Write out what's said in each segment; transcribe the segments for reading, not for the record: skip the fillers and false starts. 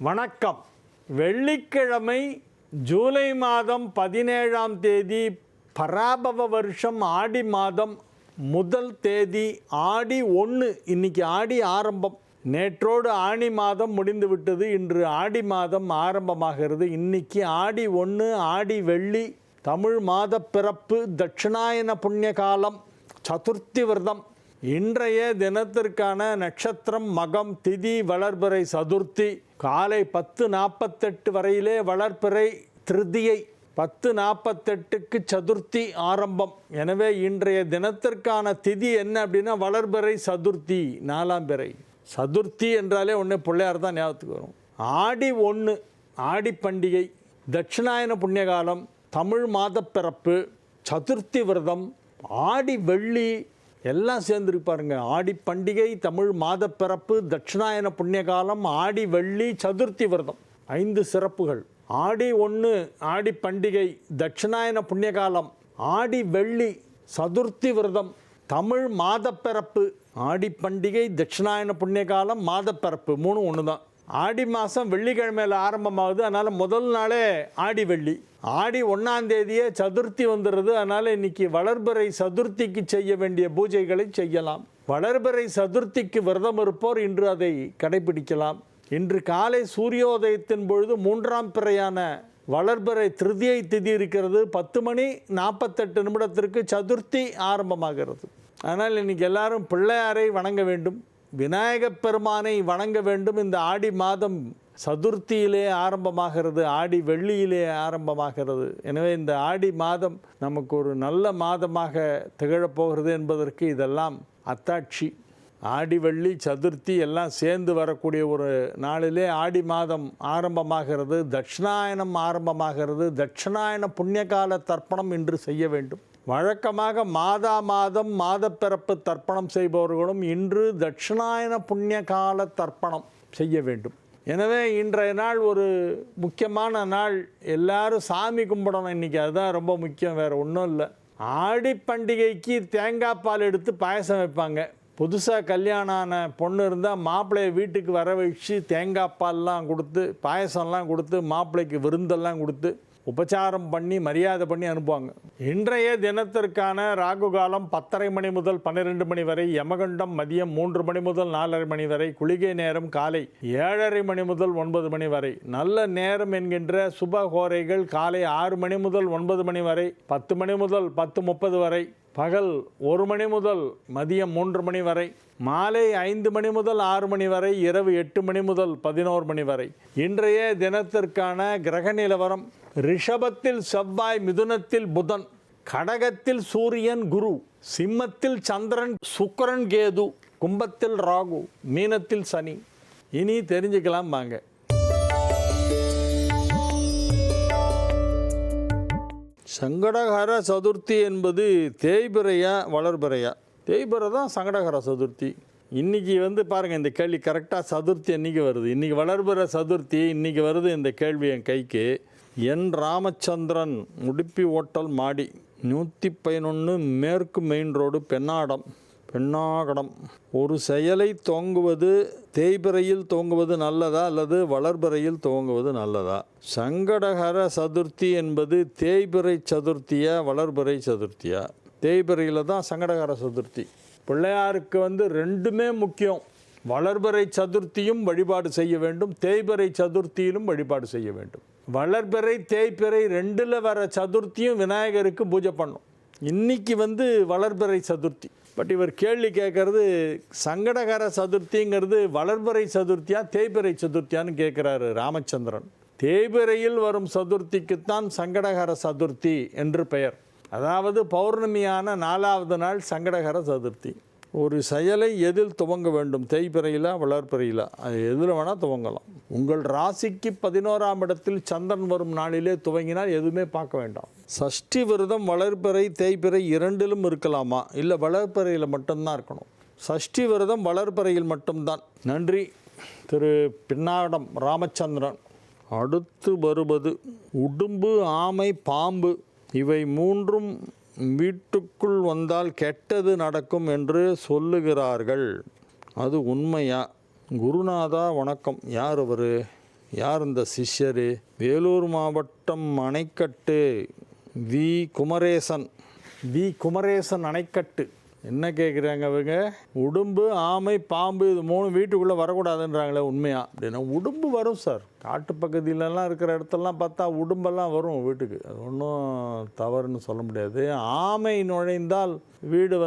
வணக்கம். வெள்ளிக்கிழமை ஜூலை மாதம் 17ஆம் தேதி பராபவ வருஷம் ஆடி மாதம் முதல் தேதி ஆடி 1. இன்னைக்கு ஆடி ஆரம்பம். நேற்றோடு ஆணி மாதம் முடிந்து விட்டது. இன்று ஆடி மாதம் ஆரம்பமாகிறது. இன்னைக்கு ஆடி 1 ஆடி வெள்ளி, தமிழ் மாத பிறப்பு, தட்சிணாயன புண்ணிய காலம், சதுர்த்தி விரதம். இன்றைய தினத்திற்கான நட்சத்திரம் மகம், திதி வளர்பிறை சதுர்த்தி. காலை 10:48 வரையிலே வளர்பிறை திருதியை, 10:48க்கு சதுர்த்தி ஆரம்பம். எனவே இன்றைய தினத்திற்கான திதி என்ன அப்படின்னா வளர்பிறை சதுர்த்தி, 4ஆம் பிறை. சதுர்த்தி என்றாலே ஒன்று பிள்ளையார் தான் ஞாபகத்துக்கு வரும். ஆடி 1 ஆடி பண்டிகை, தட்சிணாயன புண்ணியகாலம், தமிழ் மாத பிறப்பு, சதுர்த்தி விரதம், ஆடி வெள்ளி எல்லாம் சேர்ந்துருப்பாருங்க. ஆடி பண்டிகை, தமிழ் மாத பிறப்பு, தட்சிணாயன புண்ணியகாலம், ஆடி வெள்ளி, சதுர்த்தி விரதம். 5 சிறப்புகள். ஆடி 1 ஆடி பண்டிகை, தட்சிணாயன புண்ணியகாலம், ஆடி வெள்ளி, சதுர்த்தி விரதம், தமிழ் மாத பிறப்பு. ஆடி பண்டிகை, தட்சிணாயன புண்ணியகாலம், மாத பிறப்பு 3 ஒன்று தான். ஆடி மாதம் வெள்ளிக்கிழமையில் ஆரம்பமாகுது. அதனால் முதல் நாளே ஆடி வெள்ளி. ஆடி 1ஆம் தேதியே சதுர்த்தி வந்துடுறது. அதனால் இன்றைக்கி வளர்பிறை சதுர்த்திக்கு செய்ய வேண்டிய பூஜைகளை செய்யலாம். வளர்பிறை சதுர்த்திக்கு விரதம் இருப்போர் இன்று அதை கடைபிடிக்கலாம். இன்று காலை சூரியோதயத்தின் பொழுது 3ஆம் பிறையான வளர்பிறை திருதியை திதி இருக்கிறது. 10:48 சதுர்த்தி ஆரம்பமாகிறது. அதனால் இன்றைக்கி எல்லாரும் பிள்ளையாரை வணங்க வேண்டும், விநாயகப் பெருமானை வணங்க வேண்டும். இந்த ஆடி மாதம் சதுர்த்தியிலே ஆரம்பமாகிறது, ஆடி வெள்ளியிலே ஆரம்பமாகிறது. எனவே இந்த ஆடி மாதம் நமக்கு ஒரு நல்ல மாதமாக திகழப்போகிறது என்பதற்கு இதெல்லாம் அத்தாட்சி. ஆடி வெள்ளி சதுர்த்தி எல்லாம் சேர்ந்து வரக்கூடிய ஒரு நாளிலே ஆடி மாதம் ஆரம்பமாகிறது, தட்சிணாயனம் ஆரம்பமாகிறது. தட்சிணாயன புண்ணியகால தர்ப்பணம் இன்று செய்ய வேண்டும். வழக்கமாக மாதம் மாதப்பிறப்பு தர்ப்பணம் செய்பவர்களும் இன்று தட்சிணாயன புண்ணியகால தர்ப்பணம் செய்ய வேண்டும். எனவே இன்றைய நாள் ஒரு முக்கியமான நாள். எல்லாரும் சாமி கும்பிடணும் இன்றைக்கி. அதுதான் ரொம்ப முக்கியம், வேறு ஒன்றும் இல்லை. ஆடி பண்டிகைக்கு தேங்காய் பால் எடுத்து பாயசம் வைப்பாங்க. புதுசாக கல்யாணம் ஆன பொண்ணு இருந்தால் மாப்பிள்ளையை வீட்டுக்கு வர வச்சு தேங்காய் பால்லாம் கொடுத்து, பாயசம்லாம் கொடுத்து, மாப்பிள்ளைக்கு விருந்தெல்லாம் கொடுத்து உபச்சாரம் பண்ணி மரியாதை பண்ணி அனுப்புவாங்க. இன்றைய தினத்திற்கான ராகு காலம் 10:30 மணி முதல் 12 மணி வரை, யமகண்டம் மதியம் 3 மணி முதல் 4:30 மணி வரை, குளிகை நேரம் காலை 7:30 மணி முதல் 9 மணி வரை. நல்ல நேரம் என்கின்ற சுபகோரைகள் காலை 6 மணி முதல் 9 மணி வரை, 10 மணி முதல் 10:30 வரை, பகல் 1 மணி முதல் மதியம் 3 மணி வரை, மாலை 5 மணி முதல் 6 மணி வரை, இரவு 8 மணி முதல் 11 மணி வரை. இன்றைய தினத்திற்கான கிரக நிலவரம்: ரிஷபத்தில் செவ்வாய், மிதுனத்தில் புதன், கடகத்தில் சூரியன் குரு, சிம்மத்தில் சந்திரன், சுக்கிரன் கேது, கும்பத்தில் ராகு, மீனத்தில் சனி. இனி தெரிஞ்சுக்கலாம் வாங்க. சங்கடஹர சதுர்த்தி என்பது தேய்பிறையா வளர்பிறையா? தேய்பிறை தான் சங்கடஹர சதுர்த்தி. இன்றைக்கி பாருங்கள், இந்த கேள்வி கரெக்டாக சதுர்த்தி அன்றைக்கி வருது. இன்றைக்கி வளர்பிறை சதுர்த்தி இன்றைக்கி வருது. இந்த கேள்வி என் கைக்கு. என் ராமச்சந்திரன், உடுப்பி ஓட்டல் மாடி, 111 மேற்கு மெயின் ரோடு, பெண்ணாகடம். ஒரு செயலை துவங்குவது தேய்பிறையில் துவங்குவது நல்லதா அல்லது வளர்பிறையில் துவங்குவது நல்லதா? சங்கடஹர சதுர்த்தி என்பது தேய்பிறை சதுர்த்தியா வளர்பிறை சதுர்த்தியா? தேய்பிறையில் தான் சங்கடஹர சதுர்த்தி. பிள்ளையாருக்கு ரெண்டுமே முக்கியம். வளர்பிறை சதுர்த்தியும் வழிபாடு செய்ய வேண்டும், தேய்பிறை சதுர்த்தியிலும் வழிபாடு செய்ய வேண்டும். வளர்பிறை தேய்பிறை 2ல் வர சதுர்த்தியும் விநாயகருக்கு பூஜை பண்ணும். இன்றைக்கி வளர்பிறை சதுர்த்தி. பட் இவர் கேள்வி கேட்குறது சங்கடகர சதுர்த்திங்கிறது வளர்பிறை சதுர்த்தியா தேய்பிறை சதுர்த்தியான்னு கேட்குறாரு ராமச்சந்திரன். தேய்பிறையில் வரும் சதுர்த்திக்குத்தான் சங்கடகர சதுர்த்தி என்று பெயர். அதாவது பௌர்ணமியான 4ஆவது நாள் சங்கடகர சதுர்த்தி. ஒரு செயலை எதில் துவங்க வேண்டும், தேய்பிறையிலா வளர்பிறையிலா? அது எதில் வேணால் துவங்கலாம். உங்கள் ராசிக்கு 11ஆம் இடத்தில் சந்திரன் வரும் நாளிலே துவங்கினால் எதுவுமே பார்க்க வேண்டாம். சஷ்டி விரதம் வளர்பிறை தேய்பிறை 2லும் இருக்கலாமா? இல்லை வளர்பிறையில் மட்டும்தான் இருக்கணும். சஷ்டி விரதம் வளர்பிறையில் மட்டும்தான். நன்றி திரு பின்னாடம் ராமச்சந்திரன். அடுத்து வருவது உடும்பு, ஆமை, பாம்பு இவை 3ம் வீட்டுக்குள் வந்தால் கெட்டது நடக்கும் என்று சொல்லுகிறார்கள். அது உண்மையா? குருநாதா வணக்கம். யார் அவர்? யார் இந்த சிஷ்யர்? வேலூர் மாவட்டம் அணைக்கட்டு வி குமரேசன் அணைக்கட்டு. என்ன கேட்குறாங்க அவங்க? உடும்பு, ஆமை, பாம்பு இது 3 வீட்டுக்குள்ளே வரக்கூடாதுன்றாங்களே, உண்மையா அப்படின்னா? உடும்பு வரும் சார். காட்டு பகுதியிலலாம் இருக்கிற இடத்துலலாம் பார்த்தா உடும்பெல்லாம் வரும் வீட்டுக்கு. அது ஒன்றும் தவறுன்னு சொல்ல முடியாது. ஆமை நுழைந்தால் வீடு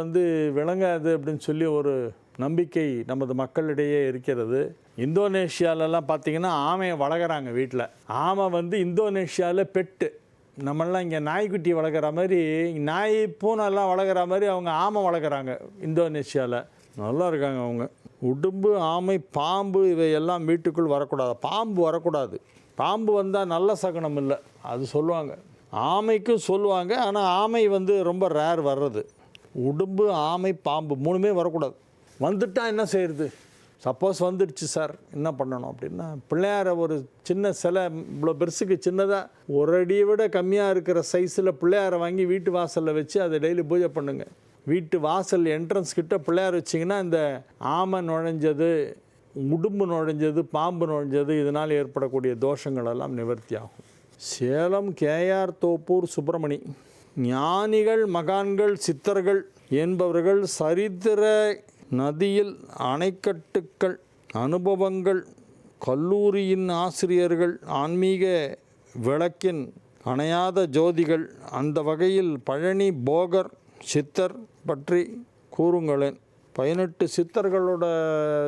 விளங்காது அப்படின்னு சொல்லி ஒரு நம்பிக்கை நமது மக்களிடையே இருக்கிறது. இந்தோனேஷியாலெல்லாம் பார்த்திங்கன்னா ஆமையை வளர்க்குறாங்க வீட்டில். ஆமை இந்தோனேஷியாவில் பெட்டு. நம்மளாம் இங்கே நாய்க்குட்டி வளர்க்குற மாதிரி, நாய் பூனைலாம் வளர்க்குற மாதிரி அவங்க ஆமை வளர்க்குறாங்க இந்தோனேஷியாவில். நல்லா இருக்காங்க அவங்க. உடும்பு, ஆமை, பாம்பு இவையெல்லாம் வீட்டுக்குள் வரக்கூடாது. பாம்பு வரக்கூடாது. பாம்பு வந்தால் நல்ல சகுனம் இல்லை அது சொல்லுவாங்க. ஆமைக்கும் சொல்லுவாங்க. ஆனால் ஆமை ரொம்ப ரேர் வர்றது. உடும்பு, ஆமை, பாம்பு 3மே வரக்கூடாது. வந்துட்டால் என்ன செய்கிறது? சப்போஸ் வந்துடுச்சு சார், என்ன பண்ணணும் அப்படின்னா, பிள்ளையாரை ஒரு சின்ன சிலை இவ்வளோ பெருசுக்கு சின்னதாக 1 அடியை விட கம்மியாக இருக்கிற சைஸில் பிள்ளையாரை வாங்கி வீட்டு வாசலில் வச்சு அதை டெய்லி பூஜை பண்ணுங்கள். வீட்டு வாசல் என்ட்ரன்ஸ் கிட்ட பிள்ளையார் வச்சிங்கன்னா இந்த ஆமை நுழைஞ்சது, உடும்பு நுழைஞ்சது, பாம்பு நுழைஞ்சது இதனால் ஏற்படக்கூடிய தோஷங்கள் எல்லாம் நிவர்த்தி ஆகும். சேலம் கேஆர் தோப்பூர் சுப்பிரமணி. ஞானிகள், மகான்கள், சித்தர்கள் என்பவர்கள் சரித்திர நதியில் அணைக்கட்டுக்கள், அனுபவங்கள், கல்லூரியின் ஆசிரியர்கள், ஆன்மீக விளக்கின் அணையாத ஜோதிகள். அந்த வகையில் பழனி போகர் சித்தர் பற்றி கூறுங்களேன். 18 சித்தர்களோட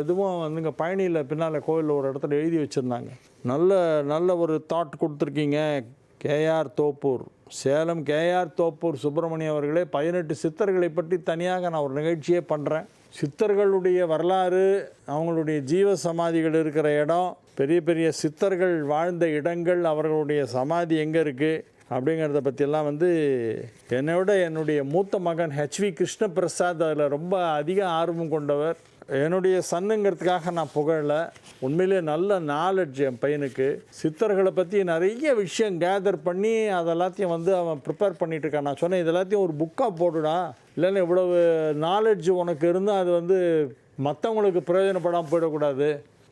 இதுவும் பழனியில் பின்னால் கோயிலில் ஒரு இடத்துல எழுதி வச்சுருந்தாங்க. நல்ல ஒரு தாட் கொடுத்துருக்கீங்க கேஆர் தோப்பூர். சேலம் கேஆர் தோப்பூர் சுப்பிரமணியம் அவர்களே, 18 சித்தர்களை பற்றி தனியாக நான் ஒரு நிகழ்ச்சியே பண்ணுறேன். சித்தர்களுடைய வரலாறு, அவங்களுடைய ஜீவ சமாதிகள் இருக்கிற இடம், பெரிய பெரிய சித்தர்கள் வாழ்ந்த இடங்கள், அவர்களுடைய சமாதி எங்கே இருக்குது அப்படிங்கிறத பற்றியெல்லாம் என்னுடைய மூத்த மகன் ஹெச்வி கிருஷ்ணபிரசாத் அதில் ரொம்ப அதிக ஆர்வம் கொண்டவர். என்னுடைய சன்னுங்கிறதுக்காக நான் புகழலை. உண்மையிலே நல்ல நாலெட்ஜ் என் பையனுக்கு. சித்தர்களை பற்றி நிறைய விஷயம் கேதர் பண்ணி அதெல்லாத்தையும் அவன் ப்ரிப்பேர் பண்ணிகிட்டு இருக்கான். நான் சொன்னேன், இதெல்லாத்தையும் ஒரு புக்காக போடுடா, இல்லைன்னா இவ்வளவு நாலெட்ஜ் உனக்கு இருந்தால் அது மற்றவங்களுக்கு பிரயோஜனப்படாமல் போயிடக்கூடாது.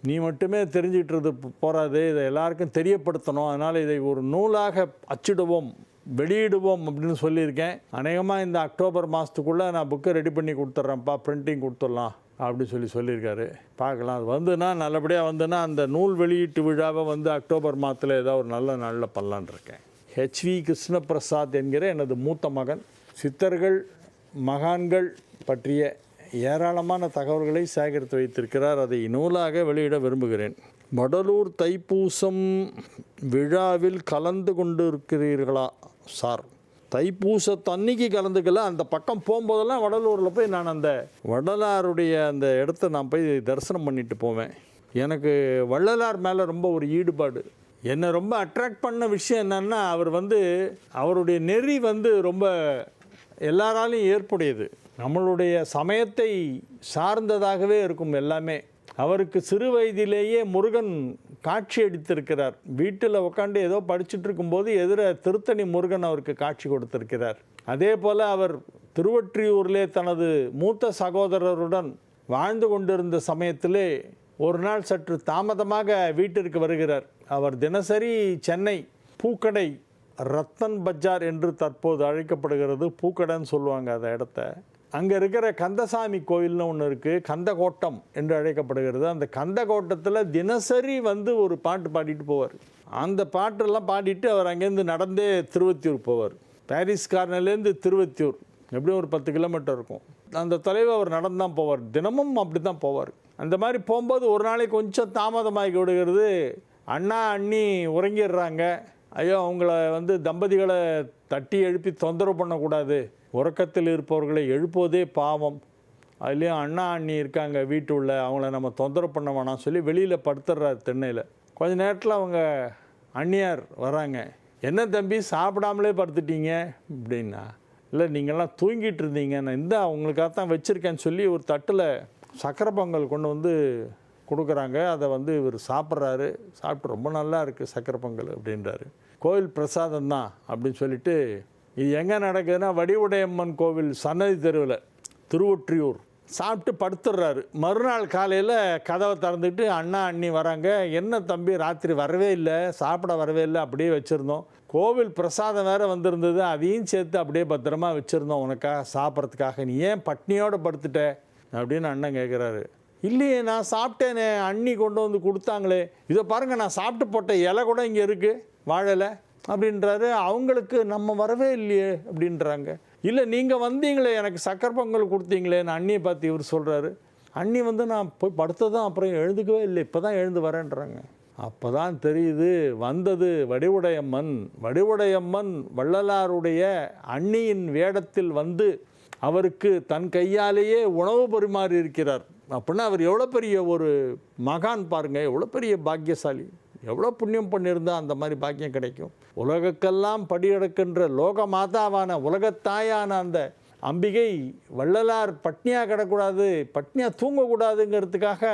நீ மட்டுமே தெரிஞ்சிக்கிட்டு போகாது, இதை எல்லாருக்கும் தெரியப்படுத்தணும். அதனால் இதை ஒரு நூலாக அச்சிடுவோம், வெளியிடுவோம் அப்படின்னு சொல்லியிருக்கேன். அநேகமாக இந்த அக்டோபர் மாதத்துக்குள்ளே நான் புக்கை ரெடி பண்ணி கொடுத்துட்றேன்ப்பா, பிரிண்டிங் கொடுத்துடலாம் அப்படின்னு சொல்லியிருக்காரு. பார்க்கலாம். அது நல்லபடியாக அந்த நூல் வெளியீட்டு விழாவை அக்டோபர் மாதத்தில் ஏதாவது ஒரு நல்ல நாளில் பண்ணலான் இருக்கேன். ஹெச்வி கிருஷ்ணபிரசாத் என்கிற எனது மூத்த மகன் சித்தர்கள், மகான்கள் பற்றிய ஏராளமான தகவல்களை சேகரித்து வைத்திருக்கிறார். அதை நூலாக வெளியிட விரும்புகிறேன். வடலூர் தைப்பூசம் விழாவில் கலந்து கொண்டு இருக்கிறீர்களா சார்? தைப்பூசத்தன்னைக்கு கலந்துக்கல. அந்த பக்கம் போகும்போதெல்லாம் வடலூரில் போய் நான் அந்த வள்ளலாருடைய அந்த இடத்த நான் போய் தரிசனம் பண்ணிட்டு போவேன். எனக்கு வள்ளலார் மேலே ரொம்ப ஒரு ஈடுபாடு. என்னை ரொம்ப அட்ராக்ட் பண்ண விஷயம் என்னென்னா, அவர் அவருடைய நெறி ரொம்ப எல்லாராலையும் ஏற்புடையது. நம்மளுடைய சமயத்தை சார்ந்ததாகவே இருக்கும் எல்லாமே. அவருக்கு சிறு வயதிலேயே முருகன் காட்சி அளித்திருக்கிறார். வீட்டில் உட்காந்து ஏதோ படிச்சுட்டு இருக்கும்போது திருத்தணி முருகன் அவருக்கு காட்சி கொடுத்திருக்கிறார். அதே போல் அவர் திருவொற்றியூரிலே தனது மூத்த சகோதரருடன் வாழ்ந்து கொண்டிருந்த சமயத்திலே ஒரு நாள் சற்று தாமதமாக வீட்டிற்கு வருகிறார். அவர் தினசரி சென்னை பூக்கடை, ரத்தன் பஜார் என்று தற்போது அழைக்கப்படுகிறது, பூக்கடைன்னு சொல்லுவாங்க அந்த இடத்த. அங்கே இருக்கிற கந்தசாமி கோயில்னு ஒன்று இருக்குது, கந்தகோட்டம் என்று அழைக்கப்படுகிறது. அந்த கந்தகோட்டத்தில் தினசரி ஒரு பாட்டு பாடிட்டு போவார். அந்த பாட்டெல்லாம் பாடிட்டு அவர் அங்கேருந்து நடந்தே திருவத்தியூர் போவார். பாரிஸ் கார்னர்லேருந்து திருவத்தியூர் எப்படியும் ஒரு 10 கிலோமீட்டர் இருக்கும். அந்த தலைவர் அவர் நடந்தான் போவார். தினமும் அப்படி தான் போவார். அந்த மாதிரி போகும்போது ஒரு நாளைக்கு கொஞ்சம் தாமதமாகி விடுகிறது. அண்ணா அண்ணி உறங்கிடுறாங்க. ஐயோ, அவங்கள தம்பதிகளை தட்டி எழுப்பி தொந்தரவு பண்ணக்கூடாது, உறக்கத்தில் இருப்பவர்களை எழுப்புவதே பாவம், அதுலேயும் அண்ணா அண்ணி இருக்காங்க வீட்டுள்ள, அவங்கள நம்ம தொந்தரவு பண்ண வேணாம் சொல்லி வெளியில் படுத்துடுறாரு திண்ணையில். கொஞ்ச நேரத்தில் அவங்க அண்ணியார் வராங்க. என்ன தம்பி சாப்பிடாமலே படுத்துட்டீங்க அப்படின்னா, இல்லை நீங்கள்லாம் தூங்கிட்டு இருந்தீங்க, நான் இந்த அவங்களுக்காகத்தான் வச்சுருக்கேன்னு சொல்லி ஒரு தட்டில் சக்கரை பொங்கல் கொண்டு கொடுக்குறாங்க. அதை இவர் சாப்பிட்றாரு. சாப்பிட்டு ரொம்ப நல்லா இருக்குது சக்கரை பொங்கல் அப்படின்றாரு. கோவில் பிரசாதம் தான் அப்படின்னு சொல்லிட்டு, இது எங்கே நடக்குதுன்னா வடிவுடையம்மன் கோவில் சன்னதி தெருவில், திருவொற்றியூர் சாப்பிட்டு படுத்துடுறாரு. மறுநாள் காலையில் கதவை திறந்துட்டு அண்ணா அண்ணி வராங்க. என்ன தம்பி ராத்திரி வரவே இல்லை, சாப்பிட வரவே இல்லை, அப்படியே வச்சுருந்தோம். கோவில் பிரசாதம் வேறு வந்திருந்தது, அதையும் சேர்த்து அப்படியே பத்திரமா வச்சுருந்தோம் உனக்காக சாப்பிட்றதுக்காக. நீ ஏன் பட்னியோடு படுத்துட்ட அப்படின்னு அண்ணன் கேட்குறாரு. இல்லையே நான் சாப்பிட்டேனே, அண்ணி கொண்டு வந்து கொடுத்தாங்களே, இதை பாருங்கள் நான் சாப்பிட்டு போட்ட இலை கூட இங்கே இருக்குது, வாழலை அப்படின்றாரு. அவங்களுக்கு நம்ம வரவே இல்லையே அப்படின்றாங்க. இல்லை நீங்கள் வந்தீங்களே, எனக்கு சக்கரை பொங்கல் கொடுத்தீங்களேன்னு அண்ணியை பார்த்து இவர் சொல்கிறாரு. அண்ணி வந்து நான் போய் படுத்ததான், அப்புறம் எழுந்துக்கவே இல்லை, இப்போ தான் எழுந்து வரேன்றாங்க. அப்போ தான் தெரியுது வந்தது வடிவுடையம்மன். வடிவுடையம்மன் வள்ளலாருடைய அண்ணியின் வேடத்தில் வந்து அவருக்கு தன் கையாலேயே உணவு பரிமாறி இருக்கிறார். அப்படின்னா அவர் எவ்வளோ பெரிய ஒரு மகான் பாருங்கள், எவ்வளோ பெரிய பாக்கியசாலி, எவ்வளோ புண்ணியம் பண்ணியிருந்தால் அந்த மாதிரி பாக்கியம் கிடைக்கும். உலகக்கெல்லாம் படியெடுக்கின்ற லோக மாதாவான உலகத்தாயான அந்த அம்பிகை வள்ளலார் பட்னியாக கிடக்கூடாது, பட்னியாக தூங்கக்கூடாதுங்கிறதுக்காக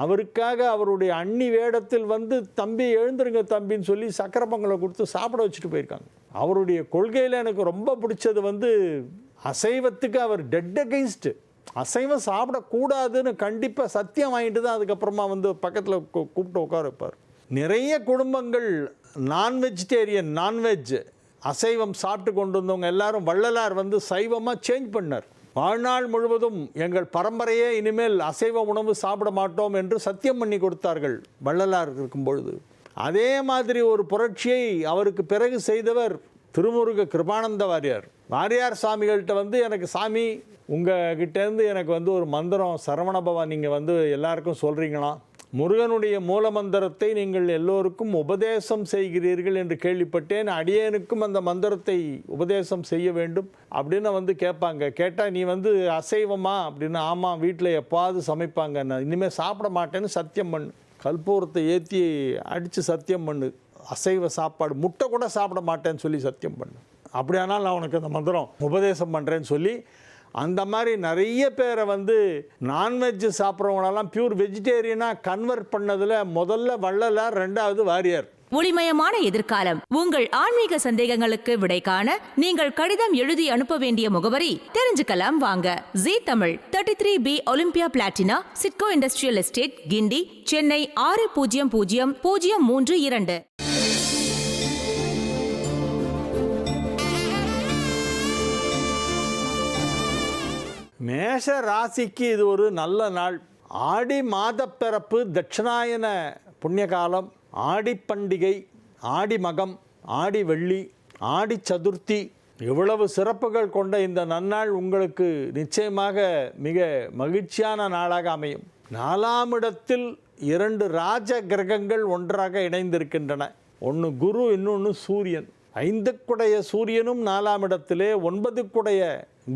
அவருக்காக அவருடைய அண்ணி வேடத்தில் வந்து தம்பி எழுந்துருங்க தம்பின்னு சொல்லி சக்கரை பொங்கலை கொடுத்து சாப்பிட வச்சுட்டு போயிருக்காங்க. அவருடைய கொள்கையில் எனக்கு ரொம்ப பிடிச்சது வந்து அசைவத்துக்கு அவர் டெட் அகெயின்ஸ்ட்டு. அசைவம் சாப்பிடக்கூடாதுன்னு கண்டிப்பாக சத்தியம் வாங்கிட்டு தான் அதுக்கப்புறமா வந்து பக்கத்தில் கூப்பிட்டு உட்கார வைப்பார். நிறைய குடும்பங்கள் நான்வெஜ் அசைவம் சாப்பிட்டு கொண்டு வந்தவங்க எல்லாரும் வள்ளலார் வந்து சைவமாக சேஞ்ச் பண்ணார். வாழ்நாள் முழுவதும் எங்கள் பரம்பரையே இனிமேல் அசைவ உணவு சாப்பிட மாட்டோம் என்று சத்தியம் பண்ணி கொடுத்தார்கள் வள்ளலார் இருக்கும் பொழுது. அதே மாதிரி ஒரு புரட்சியை அவருக்கு பிறகு செய்தவர் திருமுருக கிருபானந்த வாரியார். வாரியார் சாமிகள்கிட்ட வந்து எனக்கு சாமி உங்ககிட்டேருந்து எனக்கு வந்து ஒரு மந்திரம் சரவணபவா நீங்கள் வந்து எல்லாருக்கும் சொல்கிறீங்களா, முருகனுடைய மூல மந்திரத்தை நீங்கள் எல்லோருக்கும் உபதேசம் செய்கிறீர்கள் என்று கேள்விப்பட்டேன், அடியேனுக்கும் அந்த மந்திரத்தை உபதேசம் செய்ய வேண்டும் அப்படின்னு வந்து கேட்பாங்க. கேட்டால் நீ வந்து அசைவமா அப்படின்னு, ஆமாம் வீட்டில் எப்பாவது சமைப்பாங்க, நான் இனிமேல் சாப்பிட மாட்டேன்னு சத்தியம் பண்ணு, கற்பூரத்தை ஏற்றி அடித்து சத்தியம் பண்ணு, அசைவ சாப்பாடு முட்டை கூட சாப்பிட மாட்டேன்னு சொல்லி சத்தியம் பண்ணு, அப்படியானால் நான் உனக்கு அந்த மந்திரம் உபதேசம் பண்ணுறேன்னு சொல்லி அந்த மாதிரி நிறைய பேரை வந்து நான்வெஜ் சாப்பிட்றவங்களெல்லாம் பியூர் வெஜிடேரியனாக கன்வெர்ட் பண்ணதில் முதல்ல வள்ளலார், ரெண்டாவது வாரியார். ஒளிமயமான எதிர்காலம். உங்கள் ஆன்மீக சந்தேகங்களுக்கு விடை காண நீங்கள் கடிதம் எழுதி அனுப்ப வேண்டிய முகவரி தெரிஞ்சுக்கலாம் வாங்க. Zee Tamil 33B Olympia Platina, SIDCO industrial estate, Guindy, Chennai 600032. மேஷ ராசிக்கு இது ஒரு நல்ல நாள். ஆடி மாத பிறப்பு, தட்சிணாயன புண்ணியகாலம், ஆடி பண்டிகை, ஆடி மகம், ஆடி வெள்ளி, ஆடி சதுர்த்தி, இவ்வளவு சிறப்புகள் கொண்ட இந்த நன்னாள் உங்களுக்கு நிச்சயமாக மிக மகிழ்ச்சியான நாளாக அமையும். 4ஆம் இடத்தில் 2 ராஜ கிரகங்கள் ஒன்றாக இணைந்திருக்கின்றன. ஒன்று குரு, இன்னொன்று சூரியன். 5க்குடைய சூரியனும் 4ஆம் இடத்திலே, 9க்குடைய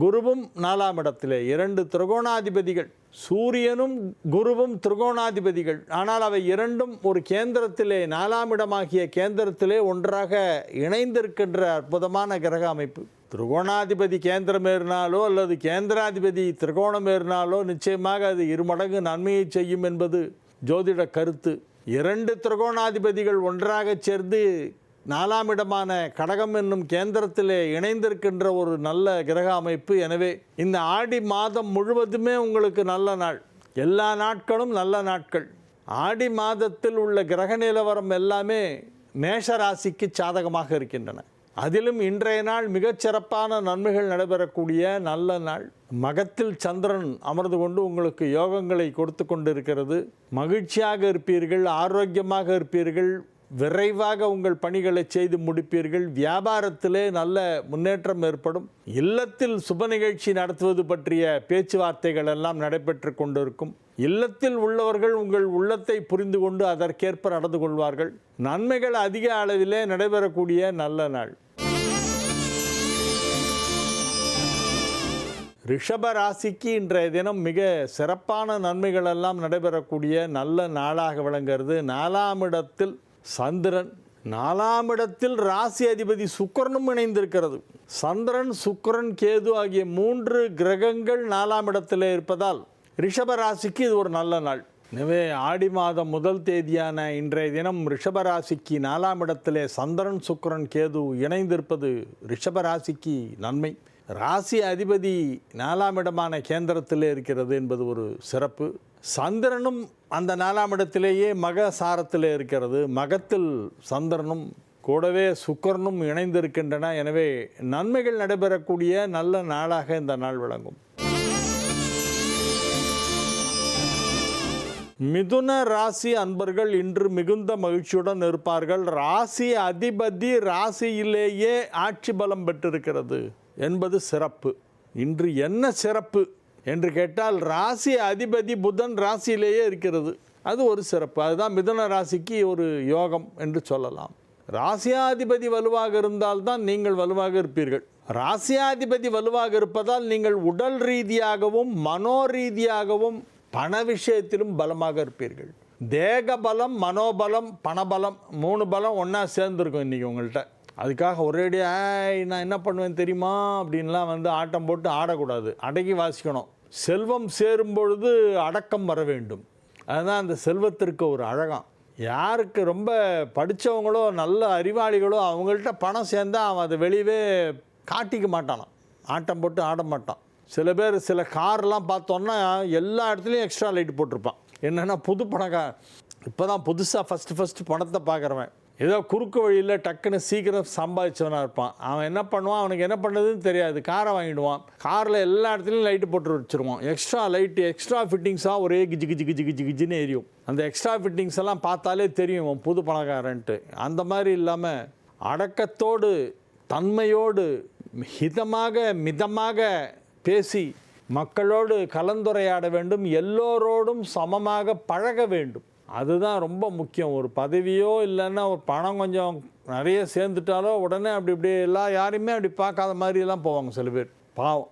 குருவும் 4ஆம் இடத்திலே. 2 திரிகோணாதிபதிகள், சூரியனும் குருவும் திரிகோணாதிபதிகள். ஆனால் அவை இரண்டும் ஒரு கேந்திரத்திலே, 4ஆம் இடமாகிய கேந்திரத்திலே ஒன்றாக இணைந்திருக்கின்ற அற்புதமான கிரக அமைப்பு. திரிகோணாதிபதி கேந்திரம் ஏறினாலோ அல்லது கேந்திராதிபதி திரிகோணம் ஏறினாலோ நிச்சயமாக அது 2 மடங்கு நன்மையை செய்யும் என்பது ஜோதிட கருத்து. 2 திரிகோணாதிபதிகள் ஒன்றாக சேர்ந்து 4ஆம் இடமான கடகம் என்னும் கேந்திரத்திலே இணைந்திருக்கின்ற ஒரு நல்ல கிரக அமைப்பு. எனவே இந்த ஆடி மாதம் முழுவதுமே உங்களுக்கு நல்ல நாள். எல்லா நாட்களும் நல்ல நாட்கள். ஆடி மாதத்தில் உள்ள கிரக நிலவரம் எல்லாமே மேஷ ராசிக்கு சாதகமாக இருக்கின்றன. அதிலும் இன்றைய நாள் மிகச்சிறப்பான நன்மைகள் நடைபெறக்கூடிய நல்ல நாள். மகத்தில் சந்திரன் அமர்ந்து கொண்டு உங்களுக்கு யோகங்களை கொடுத்து கொண்டிருக்கிறது. மகிழ்ச்சியாக இருப்பீர்கள், ஆரோக்கியமாக இருப்பீர்கள், விரைவாக உங்கள் பணிகளை செய்து முடிப்பீர்கள். வியாபாரத்திலே நல்ல முன்னேற்றம் ஏற்படும். இல்லத்தில் சுப நிகழ்ச்சி நடத்துவது பற்றிய பேச்சுவார்த்தைகள் எல்லாம் நடைபெற்று கொண்டிருக்கும். இல்லத்தில் உள்ளவர்கள் உங்கள் உள்ளத்தை புரிந்து கொண்டு அதற்கேற்ப நடந்து கொள்வார்கள். நன்மைகள் அதிக அளவிலே நடைபெறக்கூடிய நல்ல நாள். ரிஷப ராசிக்கு இன்றைய தினம் மிக சிறப்பான நன்மைகள் எல்லாம் நடைபெறக்கூடிய நல்ல நாளாக விளங்குகிறது. 4ஆம் இடத்தில் சந்திரன், 4ஆம் இடத்தில் ராசி அதிபதி சுக்கிரனும் இணைந்திருக்கிறது. சந்திரன், சுக்கிரன், கேது ஆகிய 3 கிரகங்கள் 4ஆம் இடத்திலே இருப்பதால் ரிஷப ராசிக்கு இது ஒரு நல்ல நாள். எனவே ஆடி மாதம் 1 தேதியான இன்றைய தினம் ரிஷப ராசிக்கு 4ஆம் இடத்திலே சந்திரன், சுக்கிரன், கேது இணைந்திருப்பது ரிஷப ராசிக்கு நன்மை. ராசி அதிபதி 4ஆம் இடமான கேந்திரத்திலே இருக்கிறது என்பது ஒரு சிறப்பு. சந்திரனும் அந்த 4ஆம் இடத்திலேயே மக சாரத்திலே இருக்கிறது. மகத்தில் சந்திரனும் கூடவே சுக்கிரனும் இணைந்திருக்கின்றன. எனவே நன்மைகள் நடைபெறக்கூடிய நல்ல நாளாக இந்த நாள் விளங்கும். மிதுன ராசி அன்பர்கள் இன்று மிகுந்த மகிழ்ச்சியுடன் இருப்பார்கள். ராசி அதிபதி ராசியிலேயே ஆட்சி பலம் பெற்றிருக்கிறது என்பது சிறப்பு. இன்று என்ன சிறப்பு என்று கேட்டால், ராசி அதிபதி புதன் ராசியிலேயே இருக்கிறது. அது ஒரு சிறப்பு. அதுதான் மிதுன ராசிக்கு ஒரு யோகம் என்று சொல்லலாம். ராசியாதிபதி வலுவாக இருந்தால்தான் நீங்கள் வலுவாக இருப்பீர்கள். ராசியாதிபதி வலுவாக இருப்பதால் நீங்கள் உடல் ரீதியாகவும் மனோரீதியாகவும் பண விஷயத்திலும் பலமாக இருப்பீர்கள். தேக பலம், மனோபலம், பணபலம் 3 பலம் ஒன்றா சேர்ந்துருக்கும் இன்றைக்கி உங்கள்கிட்ட. அதுக்காக ஒரேடியாக நான் என்ன பண்ணுவேன் தெரியுமா அப்படின்லாம் ஆட்டம் போட்டு ஆடக்கூடாது. அடக்கி வாசிக்கணும். செல்வம் சேரும் பொழுது அடக்கம் வர வேண்டும். அதுதான் அந்த செல்வத்திற்கு ஒரு அழகாம். யாருக்கு ரொம்ப படித்தவங்களோ நல்ல அறிவாளிகளோ அவங்கள்ட்ட பணம் சேர்ந்தால் அவன் அதை வெளியவே காட்டிக்க மாட்டானான். ஆட்டம் போட்டு ஆட மாட்டான். சில பேர் சில கார்லாம் பார்த்தோன்னா எல்லா இடத்துலையும் எக்ஸ்ட்ரா லைட் போட்டிருப்பான். என்னென்னா புது பணக்காரன், இப்போ தான் புதுசாக ஃபஸ்ட்டு பணத்தை பார்க்குறவன், ஏதோ குறுக்கு வழியில் டக்குன்னு சீக்கிரம் சம்பாதிச்சவனாக இருப்பான். அவன் என்ன பண்ணுவான், அவனுக்கு என்ன பண்ணுறதுன்னு தெரியாது. காரை வாங்கிடுவான். காரில் எல்லா இடத்துலையும் லைட்டு போட்டு வச்சுருவான். எக்ஸ்ட்ரா லைட்டு, எக்ஸ்ட்ரா ஃபிட்டிங்ஸாக ஒரே கிஜி கிஜி கிஜி கிஜி கிஜின்னு எரியும். அந்த எக்ஸ்ட்ரா ஃபிட்டிங்ஸ் எல்லாம் பார்த்தாலே தெரியும் அவன் புது பணக்காரன்ட்டு. அந்த மாதிரி இல்லாமல் அடக்கத்தோடு தன்மையோடு மிதமாக பேசி மக்களோடு கலந்துரையாட வேண்டும். எல்லோரோடும் சமமாக பழக வேண்டும். அதுதான் ரொம்ப முக்கியம். ஒரு பதவியோ இல்லைன்னா ஒரு பணம் கொஞ்சம் நிறைய சேர்ந்துட்டாலோ உடனே அப்படி யாரையுமே அப்படி பார்க்காத மாதிரியெல்லாம் போவாங்க சில பேர். பாவம்,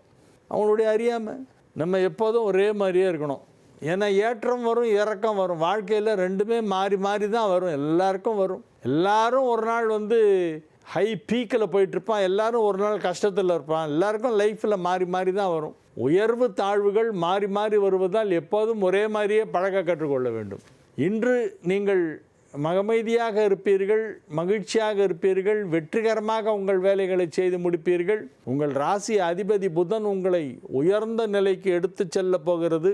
அவங்களுடைய அறியாமல். நம்ம எப்போதும் ஒரே மாதிரியே இருக்கணும். ஏன்னா ஏற்றம் வரும் இறக்கம் வரும். வாழ்க்கையில் ரெண்டுமே மாறி தான் வரும். எல்லாருக்கும் வரும். எல்லாரும் ஒரு நாள் ஹை பீக்கில் போயிட்டுருப்பான். எல்லோரும் ஒரு நாள் கஷ்டத்தில் இருப்பான். எல்லாருக்கும் லைஃப்பில் மாறி தான் வரும். உயர்வு தாழ்வுகள் மாறி வருவதால் எப்போதும் ஒரே மாதிரியே பழக கற்றுக்கொள்ள வேண்டும். இன்று நீங்கள் அமைதியாக இருப்பீர்கள், மகிழ்ச்சியாக இருப்பீர்கள், வெற்றிகரமாக உங்கள் வேலைகளை செய்து முடிப்பீர்கள். உங்கள் ராசி அதிபதி புதன் உங்களை உயர்ந்த நிலைக்கு எடுத்து செல்ல போகிறது.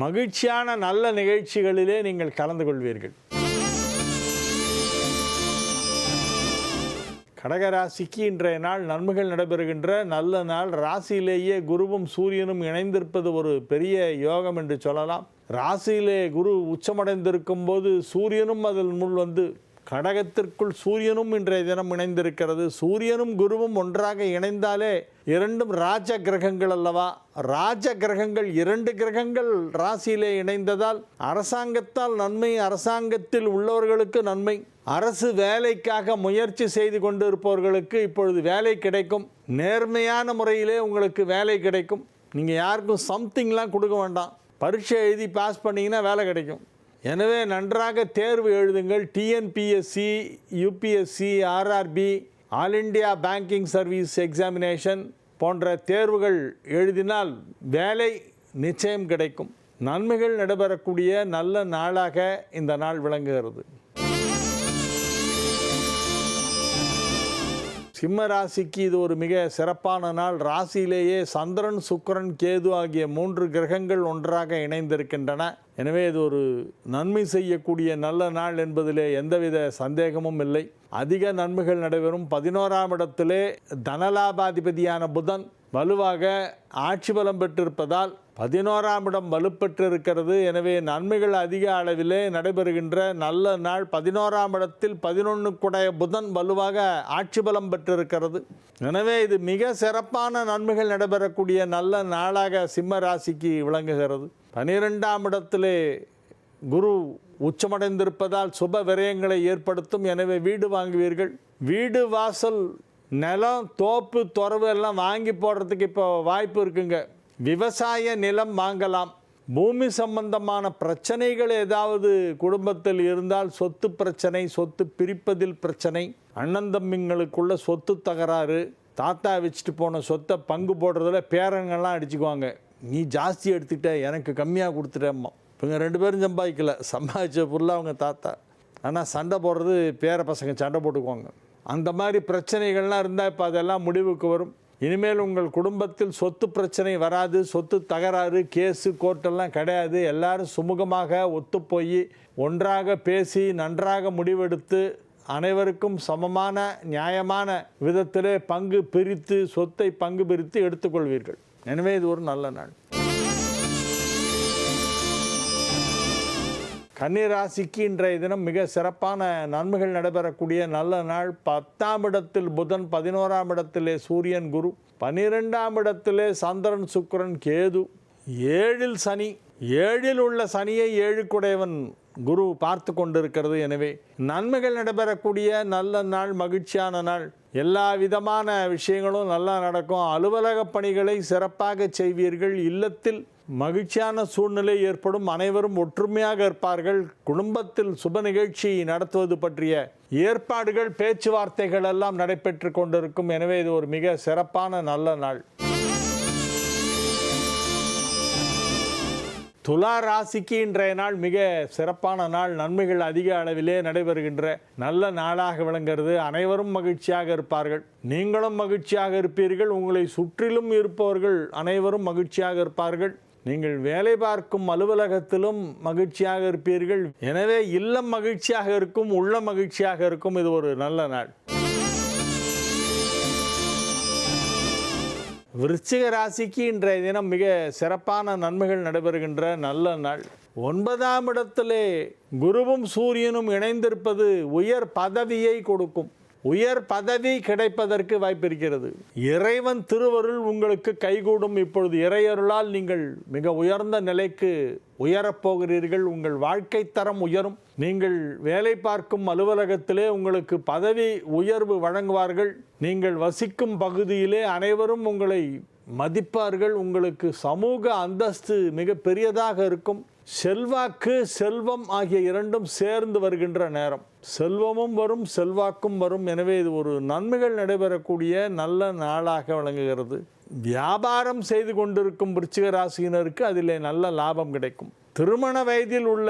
மகிழ்ச்சியான நல்ல நிகழ்ச்சிகளிலே நீங்கள் கலந்து கொள்வீர்கள். கடகராசிக்கு இன்றைய நாள் நன்மைகள் நடைபெறுகின்ற நல்ல நாள். ராசியிலேயே குருவும் சூரியனும் இணைந்திருப்பது ஒரு பெரிய யோகம் என்று சொல்லலாம். ராசியிலே குரு உச்சமடைந்திருக்கும் போது சூரியனும் அதில் முன் கடகத்திற்குள் சூரியனும் இன்றைய தினம் இணைந்திருக்கிறது. சூரியனும் குருவும் ஒன்றாக இணைந்தாலே இரண்டும் ராஜ கிரகங்கள் அல்லவா? ராஜ கிரகங்கள், 2 கிரகங்கள் ராசியிலே இணைந்ததால் அரசாங்கத்தால் நன்மை, அரசாங்கத்தில் உள்ளவர்களுக்கு நன்மை. அரசு வேலைக்காக முயற்சி செய்து கொண்டு இருப்பவர்களுக்கு இப்பொழுது வேலை கிடைக்கும். நேர்மையான முறையிலே உங்களுக்கு வேலை கிடைக்கும். நீங்கள் யாருக்கும் சம்திங்லாம் கொடுக்க வேண்டாம். பரீட்சை எழுதி பாஸ் பண்ணிங்கன்னா வேலை கிடைக்கும். எனவே நன்றாக தேர்வு எழுதுங்கள். TNPSC, UPSC, RRB, all India banking service examination போன்ற தேர்வுகள் எழுதினால் வேலை நிச்சயம் கிடைக்கும். நன்மைகள் நடைபெறக்கூடிய நல்ல நாளாக இந்த நாள் விளங்குகிறது. சிம்ம ராசிக்கு இது ஒரு மிக சிறப்பான நாள். ராசியிலேயே சந்திரன், சுக்கிரன், கேது ஆகிய 3 கிரகங்கள் ஒன்றாக இணைந்திருக்கின்றன. எனவே இது ஒரு நன்மை செய்யக்கூடிய நல்ல நாள் என்பதிலே எந்தவித சந்தேகமும் இல்லை. அதிக நன்மைகள் நடைபெறும். 11ஆம் இடத்திலே தனலாபாதிபதியான புதன் வலுவாக ஆட்சி பலம் பெற்றிருப்பதால் 11ஆம் இடம் வலுப்பெற்றிருக்கிறது. எனவே நன்மைகள் அதிக அளவிலே நடைபெறுகின்ற நல்ல நாள். 11ஆம் இடத்தில் 11 புதன் வலுவாக ஆட்சி பலம் பெற்றிருக்கிறது. எனவே இது மிக சிறப்பான நன்மைகள் நடைபெறக்கூடிய நல்ல நாளாக சிம்ம ராசிக்கு விளங்குகிறது. 12ஆம் இடத்திலே குரு உச்சமடைந்திருப்பதால் சுப விரயங்களை ஏற்படுத்தும். எனவே வீடு வாங்குவீர்கள். வீடு, வாசல், நிலம், தோப்பு, துறவு எல்லாம் வாங்கி போடுறதுக்கு இப்போ வாய்ப்பு இருக்குங்க. விவசாய நிலம் வாங்கலாம். பூமி சம்பந்தமான பிரச்சனைகள் ஏதாவது குடும்பத்தில் இருந்தால் சொத்து பிரச்சனை, சொத்து பிரிப்பதில் பிரச்சனை, அண்ணன் தம்பிங்களுக்குள்ள சொத்து தகராறு, தாத்தா வச்சுட்டு போன சொத்தை பங்கு போடுறதுல பேரங்கள்லாம் அடிச்சுக்குவாங்க. நீ ஜாஸ்தி எடுத்துக்கிட்ட, எனக்கு கம்மியாக கொடுத்துட்டேம்மா. இவங்க 2 பேரும் சம்பாதிச்ச பொருளாக அவங்க தாத்தா. ஆனால் சண்டை போடுறது பேர பசங்க சண்டை போட்டுக்குவாங்க. அந்த மாதிரி பிரச்சனைகள்லாம் இருந்தால் இப்போ அதெல்லாம் முடிவுக்கு வரும். இனிமேல் உங்கள் குடும்பத்தில் சொத்து பிரச்சனை வராது, சொத்து தகராறு, கேஸு, கோர்ட்டெல்லாம் கிடையாது. எல்லாரும் சுமூகமாக ஒத்துப்போய் ஒன்றாக பேசி நன்றாக முடிவெடுத்து அனைவருக்கும் சமமான நியாயமான விதத்திலே பங்கு பிரித்து சொத்தை பங்கு பிரித்து எடுத்துக்கொள்வீர்கள். எனவே இது ஒரு நல்ல நாள். கன்னி ராசிக்கு இன்றைய தினம் மிக சிறப்பான நன்மைகள் நடைபெறக்கூடிய நல்ல நாள். 10ஆம் இடத்தில் புதன், 11ஆம் இடத்திலே சூரியன் குரு, 12ஆம் இடத்திலே சந்திரன் சுக்கிரன் கேது, 7இல் சனி. 7இல் உள்ள சனியை 7க்குடையவன் குரு பார்த்து கொண்டிருக்கிறது. எனவே நன்மைகள் நடைபெறக்கூடிய நல்ல நாள், மகிழ்ச்சியான நாள். எல்லா விதமான விஷயங்களும் நல்லா நடக்கும். அலுவலக பணிகளை சிறப்பாக செய்வீர்கள். இல்லத்தில் மகிழ்ச்சியான சூழ்நிலை ஏற்படும். அனைவரும் ஒற்றுமையாக இருப்பார்கள். குடும்பத்தில் சுப நிகழ்ச்சி நடத்துவது பற்றிய ஏற்பாடுகள், பேச்சுவார்த்தைகள் எல்லாம் நடைபெற்று கொண்டிருக்கும். எனவே இது ஒரு மிக சிறப்பான நல்ல நாள். துலா ராசிக்கு இன்றைய நாள் மிக சிறப்பான நாள். நன்மைகள் அதிக அளவிலே நடைபெறுகின்ற நல்ல நாளாக விளங்குகிறது. அனைவரும் மகிழ்ச்சியாக இருப்பார்கள். நீங்களும் மகிழ்ச்சியாக இருப்பீர்கள். உங்களை சுற்றிலும் இருப்பவர்கள் அனைவரும் மகிழ்ச்சியாக இருப்பார்கள். நீங்கள் வேலை பார்க்கும் அலுவலகத்திலும் மகிழ்ச்சியாக இருப்பீர்கள். எனவே இல்லம் மகிழ்ச்சியாக இருக்கும், உள்ள மகிழ்ச்சியாக இருக்கும். இது ஒரு நல்ல நாள். விருச்சிக ராசிக்கு இன்றைய தினம் மிக சிறப்பான நன்மைகள் நடைபெறுகின்ற நல்ல நாள். 9ஆம் இடத்திலே குருவும் சூரியனும் இணைந்திருப்பது உயர் பதவியை கொடுக்கும். உயர் பதவி கிடைப்பதற்கு வாய்ப்பிருக்கிறது. இறைவன் திருவருள் உங்களுக்கு கைகூடும். இப்பொழுது இறையருளால் நீங்கள் மிக உயர்ந்த நிலைக்கு உயரப்போகிறீர்கள். உங்கள் வாழ்க்கை தரம் உயரும். நீங்கள் வேலை பார்க்கும் அலுவலகத்திலே உங்களுக்கு பதவி உயர்வு வழங்குவார்கள். நீங்கள் வசிக்கும் பகுதியிலே அனைவரும் உங்களை மதிப்பார்கள். உங்களுக்கு சமூக அந்தஸ்து மிக பெரியதாக இருக்கும். செல்வாக்கு, செல்வம் ஆகிய இரண்டும் சேர்ந்து வருகின்ற நேரம். செல்வமும் வரும், செல்வாக்கும் வரும். எனவே இது ஒரு நன்மைகள் நடைபெறக்கூடிய நல்ல நாளாக விளங்குகிறது. வியாபாரம் செய்து கொண்டிருக்கும் விருச்சிக ராசியினருக்கு அதிலே நல்ல லாபம் கிடைக்கும். திருமண வயதில் உள்ள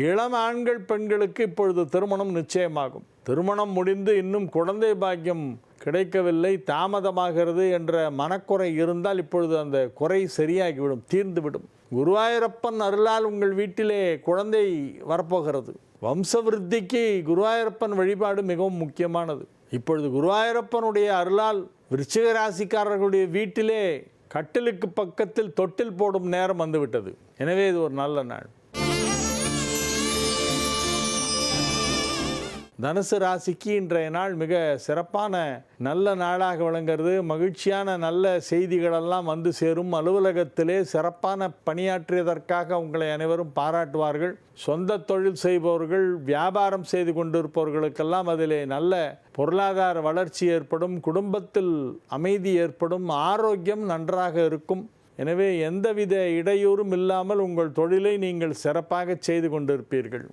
இளம் ஆண்கள், பெண்களுக்கு இப்பொழுது திருமணம் நிச்சயமாகும். திருமணம் முடிந்து இன்னும் குழந்தை பாக்கியம் கிடைக்கவில்லை, தாமதமாகிறது என்ற மனக்குறை இருந்தால் இப்பொழுது அந்த குறை சரியாகிவிடும், தீர்ந்துவிடும். குருவாயூரப்பன் அருளால் உங்கள் வீட்டிலே குழந்தை வரப்போகிறது. வம்ச விருத்திக்கு குருவாயூரப்பன் வழிபாடு மிகவும் முக்கியமானது. இப்பொழுது குருவாயூரப்பனுடைய அருளால் விருச்சிக ராசிக்காரர்களுடைய வீட்டிலே கட்டிலுக்கு பக்கத்தில் தொட்டில் போடும் நேரம் வந்துவிட்டது. எனவே இது ஒரு நல்ல நாள். தனுசு ராசிக்கு இன்றைய நாள் மிக சிறப்பான நல்ல நாளாக விளங்குகிறது. மகிழ்ச்சியான நல்ல செய்திகளெல்லாம் வந்து சேரும். அலுவலகத்திலே சிறப்பான பணியாற்றியதற்காக உங்களை அனைவரும் பாராட்டுவார்கள். சொந்த தொழில் செய்பவர்கள், வியாபாரம் செய்து கொண்டிருப்பவர்களுக்கெல்லாம் அதிலே நல்ல பொருளாதார வளர்ச்சி ஏற்படும். குடும்பத்தில் அமைதி ஏற்படும். ஆரோக்கியம் நன்றாக இருக்கும். எனவே எந்தவித இடையூறும் இல்லாமல் உங்கள் தொழிலை நீங்கள் சிறப்பாக செய்து கொண்டிருப்பீர்கள்.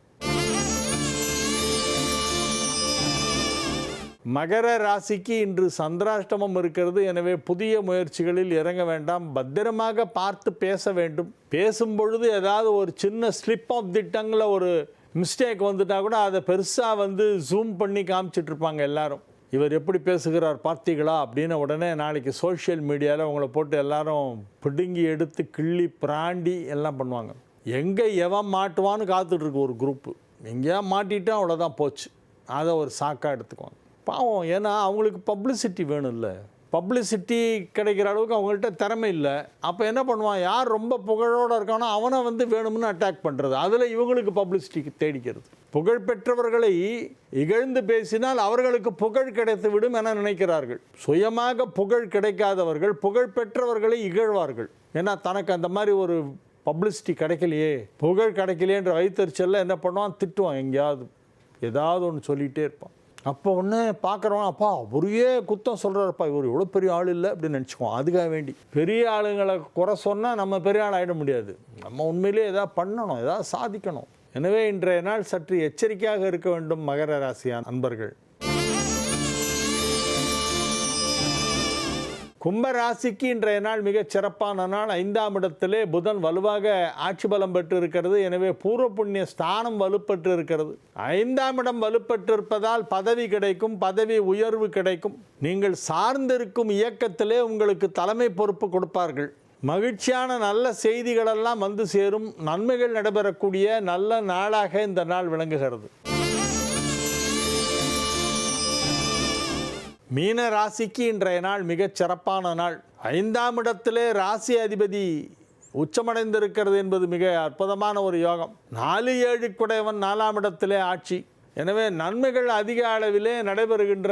மகர ராசிக்கு இன்று சந்திராஷ்டமம் இருக்கிறது. எனவே புதிய முயற்சிகளில் இறங்க வேண்டாம். பத்திரமாக பார்த்து பேச வேண்டும். பேசும்பொழுது ஏதாவது ஒரு சின்ன ஸ்லிப் ஆஃப் தி டங்கில் ஒரு மிஸ்டேக் வந்துட்டா கூட அதை பெருசாக ஜூம் பண்ணி காமிச்சிட்ருப்பாங்க எல்லாரும். இவர் எப்படி பேசுகிறார் பார்த்தீங்களா அப்படின்னு உடனே நாளைக்கு சோஷியல் மீடியாவில் உங்களை போட்டு எல்லாரும் பிடுங்கி எடுத்து கிள்ளி பிராண்டி எல்லாம் பண்ணுவாங்க. எங்கே எவன் மாட்டுவான்னு காத்துட்ருக்கு ஒரு குரூப்பு. எங்கேயா மாட்டிட்டா அவ்வளோதான் போச்சு. அதை ஒரு சாக்காக எடுத்துக்குவாங்க. பாவம். ஏன்னா அவங்களுக்கு பப்ளிசிட்டி வேணும்ல. பப்ளிசிட்டி கிடைக்கிற அளவுக்கு அவங்கள்ட்ட திறமை இல்லை. அப்போ என்ன பண்ணுவான், யார் ரொம்ப புகழோடு இருக்கானோ அவனை வேணும்னு அட்டாக் பண்ணுறது. அதில் இவங்களுக்கு பப்ளிசிட்டி தேடிக்கிறது. புகழ்பெற்றவர்களை இகழ்ந்து பேசினால் அவர்களுக்கு புகழ் கிடைத்து விடும் என நினைக்கிறார்கள். சுயமாக புகழ் கிடைக்காதவர்கள் புகழ்பெற்றவர்களை இகழ்வார்கள். ஏன்னா தனக்கு அந்த மாதிரி ஒரு பப்ளிசிட்டி கிடைக்கலையே, புகழ் கிடைக்கலையேன்ற வைத்தறிச்சலில் என்ன பண்ணுவான், திட்டுவான். எங்கேயாவது ஏதாவது ஒன்று சொல்லிகிட்டே இருப்பான். அப்போ ஒன்று பார்க்குறவன், அப்பா ஒரே குத்தம் சொல்கிறாருப்பா, இவர் எவ்வளோ பெரிய ஆள் இல்லை அப்படின்னு நினச்சிக்குவோம். அதுக்காக வேண்டி பெரிய ஆளுங்களை குறை சொன்னால் நம்ம பெரிய ஆள் ஆகிட முடியாது. நம்ம உண்மையிலே எதாவது பண்ணணும், எதாவது சாதிக்கணும். எனவே இன்றைய நாள் சற்று எச்சரிக்கையாக இருக்க வேண்டும் மகர ராசியான அன்பர்கள். கும்ப ராசிக்கு இன்றைய நாள் மிகச் சிறப்பான நாள். 5ஆம் இடத்திலே புதன் வலுவாக ஆட்சி பலம் பெற்று இருக்கிறது. எனவே பூர்வ புண்ணிய ஸ்தானம் வலுப்பெற்று இருக்கிறது. 5ஆம் இடம் வலுப்பெற்றிருப்பதால் பதவி கிடைக்கும், பதவி உயர்வு கிடைக்கும். நீங்கள் சார்ந்திருக்கும் இயக்கத்திலே உங்களுக்கு தலைமை பொறுப்பு கொடுப்பார்கள். மகிழ்ச்சியான நல்ல செய்திகளெல்லாம் வந்து சேரும். நன்மைகள் நடைபெறக்கூடிய நல்ல நாளாக இந்த நாள் விளங்குகிறது. மீன ராசிக்கு இன்றைய நாள் மிகச் சிறப்பான நாள். 5ஆம் இடத்திலே ராசி அதிபதி உச்சமடைந்திருக்கிறது என்பது மிக அற்புதமான ஒரு யோகம். 4-7 குடையவன் 4ஆம் இடத்திலே ஆட்சி. எனவே நன்மைகள் அதிக அளவிலே நடைபெறுகின்ற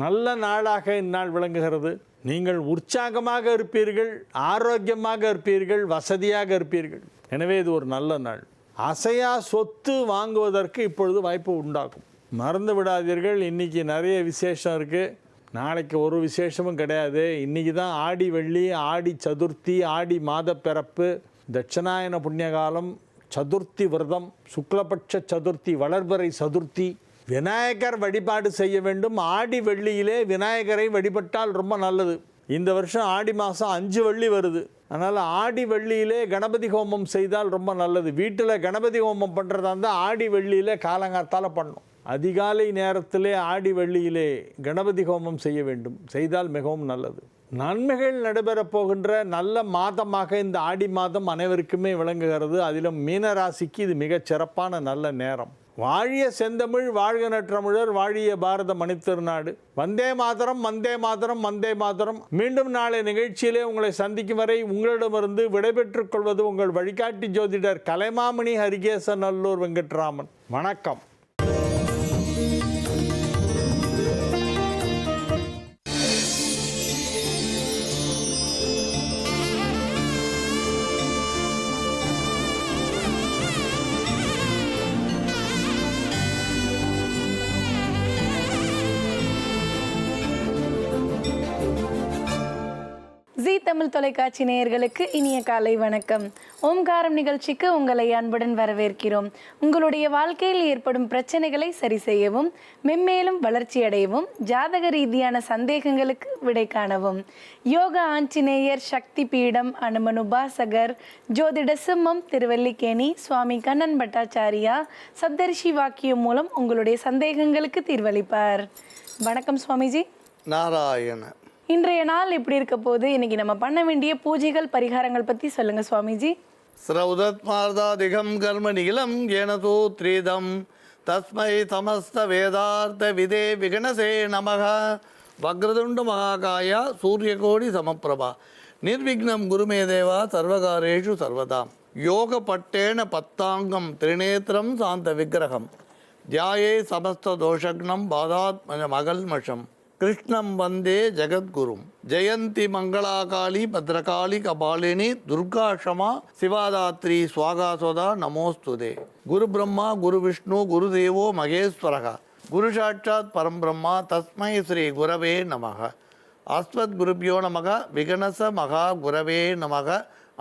நல்ல நாளாக இந்நாள் விளங்குகிறது. நீங்கள் உற்சாகமாக இருப்பீர்கள், ஆரோக்கியமாக இருப்பீர்கள், வசதியாக இருப்பீர்கள். எனவே இது ஒரு நல்ல நாள். அசையா சொத்து வாங்குவதற்கு இப்பொழுது வாய்ப்பு உண்டாகும். மறந்து விடாதீர்கள், இன்றைக்கி நிறைய விசேஷம் இருக்குது. நாளைக்கு ஒரு விசேஷமும் கிடையாது. இன்றைக்கி தான் ஆடி வெள்ளி, ஆடி சதுர்த்தி, ஆடி மாத பிறப்பு, தட்சிணாயன புண்ணியகாலம், சதுர்த்தி விரதம், சுக்லபட்ச சதுர்த்தி, வளர்பிறை சதுர்த்தி. விநாயகர் வழிபாடு செய்ய வேண்டும். ஆடி வெள்ளியிலே விநாயகரை வழிபட்டால் ரொம்ப நல்லது. இந்த வருஷம் ஆடி மாதம் 5 வெள்ளி வருது. அதனால் ஆடி வெள்ளியிலே கணபதி ஹோமம் செய்தால் ரொம்ப நல்லது. வீட்டில் கணபதி ஹோமம் பண்ணுறதா இருந்தால் ஆடி வெள்ளியிலே காலங்காத்தால் பண்ணணும். அதிகாலை நேரத்திலே ஆடி வெள்ளியிலே கணபதி ஹோமம் செய்ய வேண்டும். செய்தால் மிகவும் நல்லது. நன்மைகள் நடைபெறப் போகின்ற நல்ல மாதமாக இந்த ஆடி மாதம் அனைவருக்குமே விளங்குகிறது. அதிலும் மீனராசிக்கு இது மிகச் சிறப்பான நல்ல நேரம். வாழிய செந்தமிழ், வாழ்க நற்றமிழர், வாழிய பாரத மணித்திருநாடு. வந்தே மாதரம், வந்தே மாதரம், வந்தே மாதரம். மீண்டும் நாளை நிகழ்ச்சியிலே உங்களை சந்திக்கும் வரை உங்களிடமிருந்து விடைபெற்றுக் கொள்வது உங்கள் வழிகாட்டி ஜோதிடர் கலைமாமணி ஹரிகேசன் நல்லூர் வெங்கட்ராமன். வணக்கம். ஜீ தமிழ் தொலைக்காட்சி நேயர்களுக்கு இனிய காலை வணக்கம். ஓம்காரம் நிகழ்ச்சிக்கு உங்களை அன்புடன் வரவேற்கிறோம். உங்களுடைய வாழ்க்கையில் ஏற்படும் பிரச்சனைகளை சரி செய்யவும், மென்மேலும் வளர்ச்சியடையவும், ஜாதக ரீதியான சந்தேகங்களுக்கு விடை காணவும் யோகா ஆஞ்சநேயர் சக்தி பீடம் அனுமன் உபாசகர் ஜோதிட சிம்மம் திருவல்லிக்கேணி சுவாமி கண்ணன் பட்டாச்சாரியா சப்தரிஷி வாக்கியம் மூலம் உங்களுடைய சந்தேகங்களுக்கு தீர்வளிப்பார். வணக்கம் சுவாமிஜி. நாராயண. இன்றைய நாள் எப்படி இருக்க போது, இன்னைக்கு நம்ம பண்ண வேண்டிய பூஜைகள் பரிகாரங்கள் பற்றி சொல்லுங்க சுவாமிஜி. ஸ்ரௌதத்மார்தாதிகம் கர்ம நிகிலம் ஏனதோ த்ரீதம் தஸ்மை சமஸ்த வேதார்த்த விதே விகணசே நமக. வக்ரதுண்ட மகாகாய சூரியகோடி சமப்பிரபா நிர்விக்னம் குருமே தேவா சர்வகாரேஷு சர்வதாம். யோக பட்டேன பத்தாங்கம் திரிநேத்திரம் சாந்த விக்கிரகம் தியாயே சமஸ்த தோஷக்னம் பாதாத்மஜ மகல்மஷம் கிருஷ்ணம் வந்தே ஜெகத்குரும். ஜெயந்தி மங்களாகாளி பத்ரகாளி கபாலினி துர்காஷமா சிவாதாத்ரி ஸ்வாகாசோதா நமோஸ்துதே. குரு பிரம்மா குரு விஷ்ணு குரு தேவோ மகேஸ்வரக குரு சாட்சாத் பரம்பிரம்மா தஸ்மை ஸ்ரீ குரவே நமக. அஸ்மத் குருபியோ நமக விகணச மகா குரவே நமக.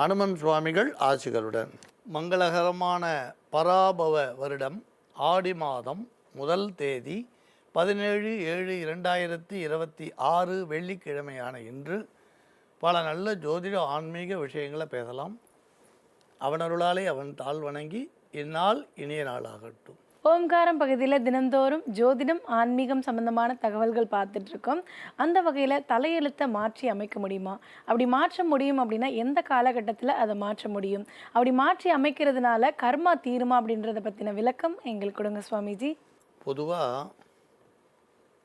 அனுமன் சுவாமிகள் ஆசிகளுடன். மங்களகரமான பராபவ வருடம் ஆடி மாதம் 1 தேதி 17/7/2026 வெள்ளிக்கிழமையான இன்று பல நல்ல ஜோதிட ஆன்மீக விஷயங்களை பேசலாம். அவனருளாலே அவன் தாழ் வணங்கி இந்நாள் இனிய நாளாகட்டும். ஓம்காரம் பகுதியில் தினந்தோறும் ஜோதிடம் ஆன்மீகம் சம்பந்தமான தகவல்கள் பார்த்துட்டு இருக்கோம். அந்த வகையில் தலையெழுத்தை மாற்றி அமைக்க முடியுமா? அப்படி மாற்ற முடியும் அப்படின்னா எந்த காலகட்டத்தில் அதை மாற்ற முடியும்? அப்படி மாற்றி அமைக்கிறதுனால கர்மா தீருமா அப்படின்றத பற்றின விளக்கம் எங்களுக்கு கொடுங்க சுவாமிஜி. பொதுவாக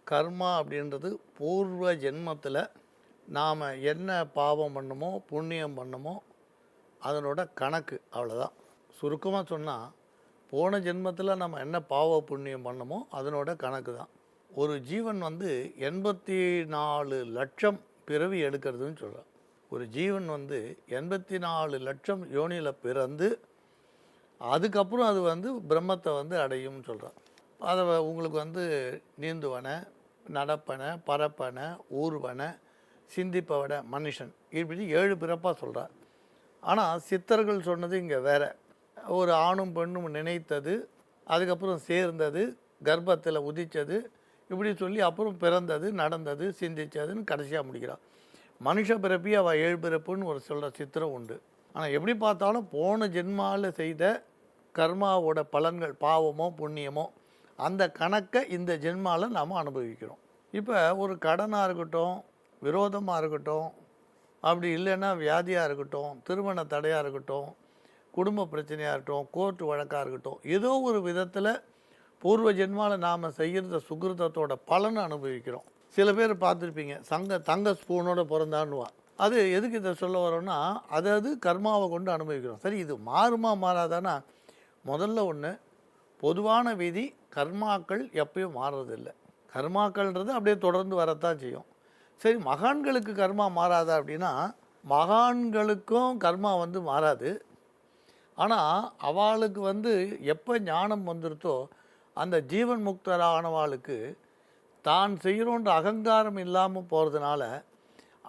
கர்மா அப்படின்றது பூர்வ ஜென்மத்தில் நாம் என்ன பாவம் பண்ணுமோ புண்ணியம் பண்ணுமோ அதனோட கணக்கு, அவ்வளோதான். சுருக்கமாக சொன்னால் போன ஜென்மத்தில் நம்ம என்ன பாவ புண்ணியம் பண்ணமோ அதனோட கணக்கு தான். ஒரு ஜீவன் 84 லட்சம் பிறவி எடுக்கிறதுன்னு சொல்கிறான். ஒரு ஜீவன் 84 லட்சம் யோனியில் பிறந்து அதுக்கப்புறம் அது பிரம்மத்தை அடையும்னு சொல்கிறான். அதை உங்களுக்கு நீந்துவன, நடப்பன, பரப்பன, ஊர்வன, சிந்திப்பவன, மனுஷன், இப்படி 7 பிறப்பாக சொல்கிறார். ஆனால் சித்தர்கள் சொன்னது இங்கே வேறு. ஒரு ஆணும் பெண்ணும் நினைத்தது, அதுக்கப்புறம் சேர்ந்தது, கர்ப்பத்தில் உதித்தது, இப்படி சொல்லி அப்புறம் பிறந்தது, நடந்தது, சிந்தித்ததுன்னு கடைசியாக முடிக்கிறான். மனுஷ பிறப்பி அவள் 7 பிறப்புன்னு ஒரு சொல்கிற சித்திரம் உண்டு. ஆனால் எப்படி பார்த்தாலும் போன ஜென்மாவில் செய்த கர்மாவோட பலன்கள், பாவமோ புண்ணியமோ, அந்த கணக்கை இந்த ஜென்மாவில் நாம் அனுபவிக்கிறோம். இப்போ ஒரு கடனாக இருக்கட்டும், விரோதமாக இருக்கட்டும், அப்படி இல்லைன்னா வியாதியாக இருக்கட்டும், திருமண தடையாக இருக்கட்டும், குடும்ப பிரச்சனையாக இருக்கட்டும், கோர்ட்டு வழக்காக இருக்கட்டும், ஏதோ ஒரு விதத்தில் பூர்வ ஜென்மாவில் நாம் செய்கிற சுகிருதத்தோட பலனை அனுபவிக்கிறோம். சில பேர் பார்த்துருப்பீங்க, தங்க ஸ்பூனோட பிறந்தான்னுவான். அது எதுக்கு இதை சொல்ல வரோன்னா, அது கர்மாவை கொண்டு அனுபவிக்கிறோம். சரி, இது மாறுமா மாறாதானா? முதல்ல ஒன்று, பொதுவான விதி கர்மாக்கள் எப்பயும் மாறுறதில்லை. கர்மாக்கள்ன்றது அப்படியே தொடர்ந்து வரத்தான் செய்யும். சரி, மகான்களுக்கு கர்மா மாறாதா அப்படின்னா, மகான்களுக்கும் கர்மா மாறாது. ஆனால் அவளுக்கு எப்போ ஞானம் வந்துருத்தோ அந்த ஜீவன் முக்தரானவாளுக்கு தான் செய்கிறோன்ற அகங்காரம் இல்லாமல் போகிறதுனால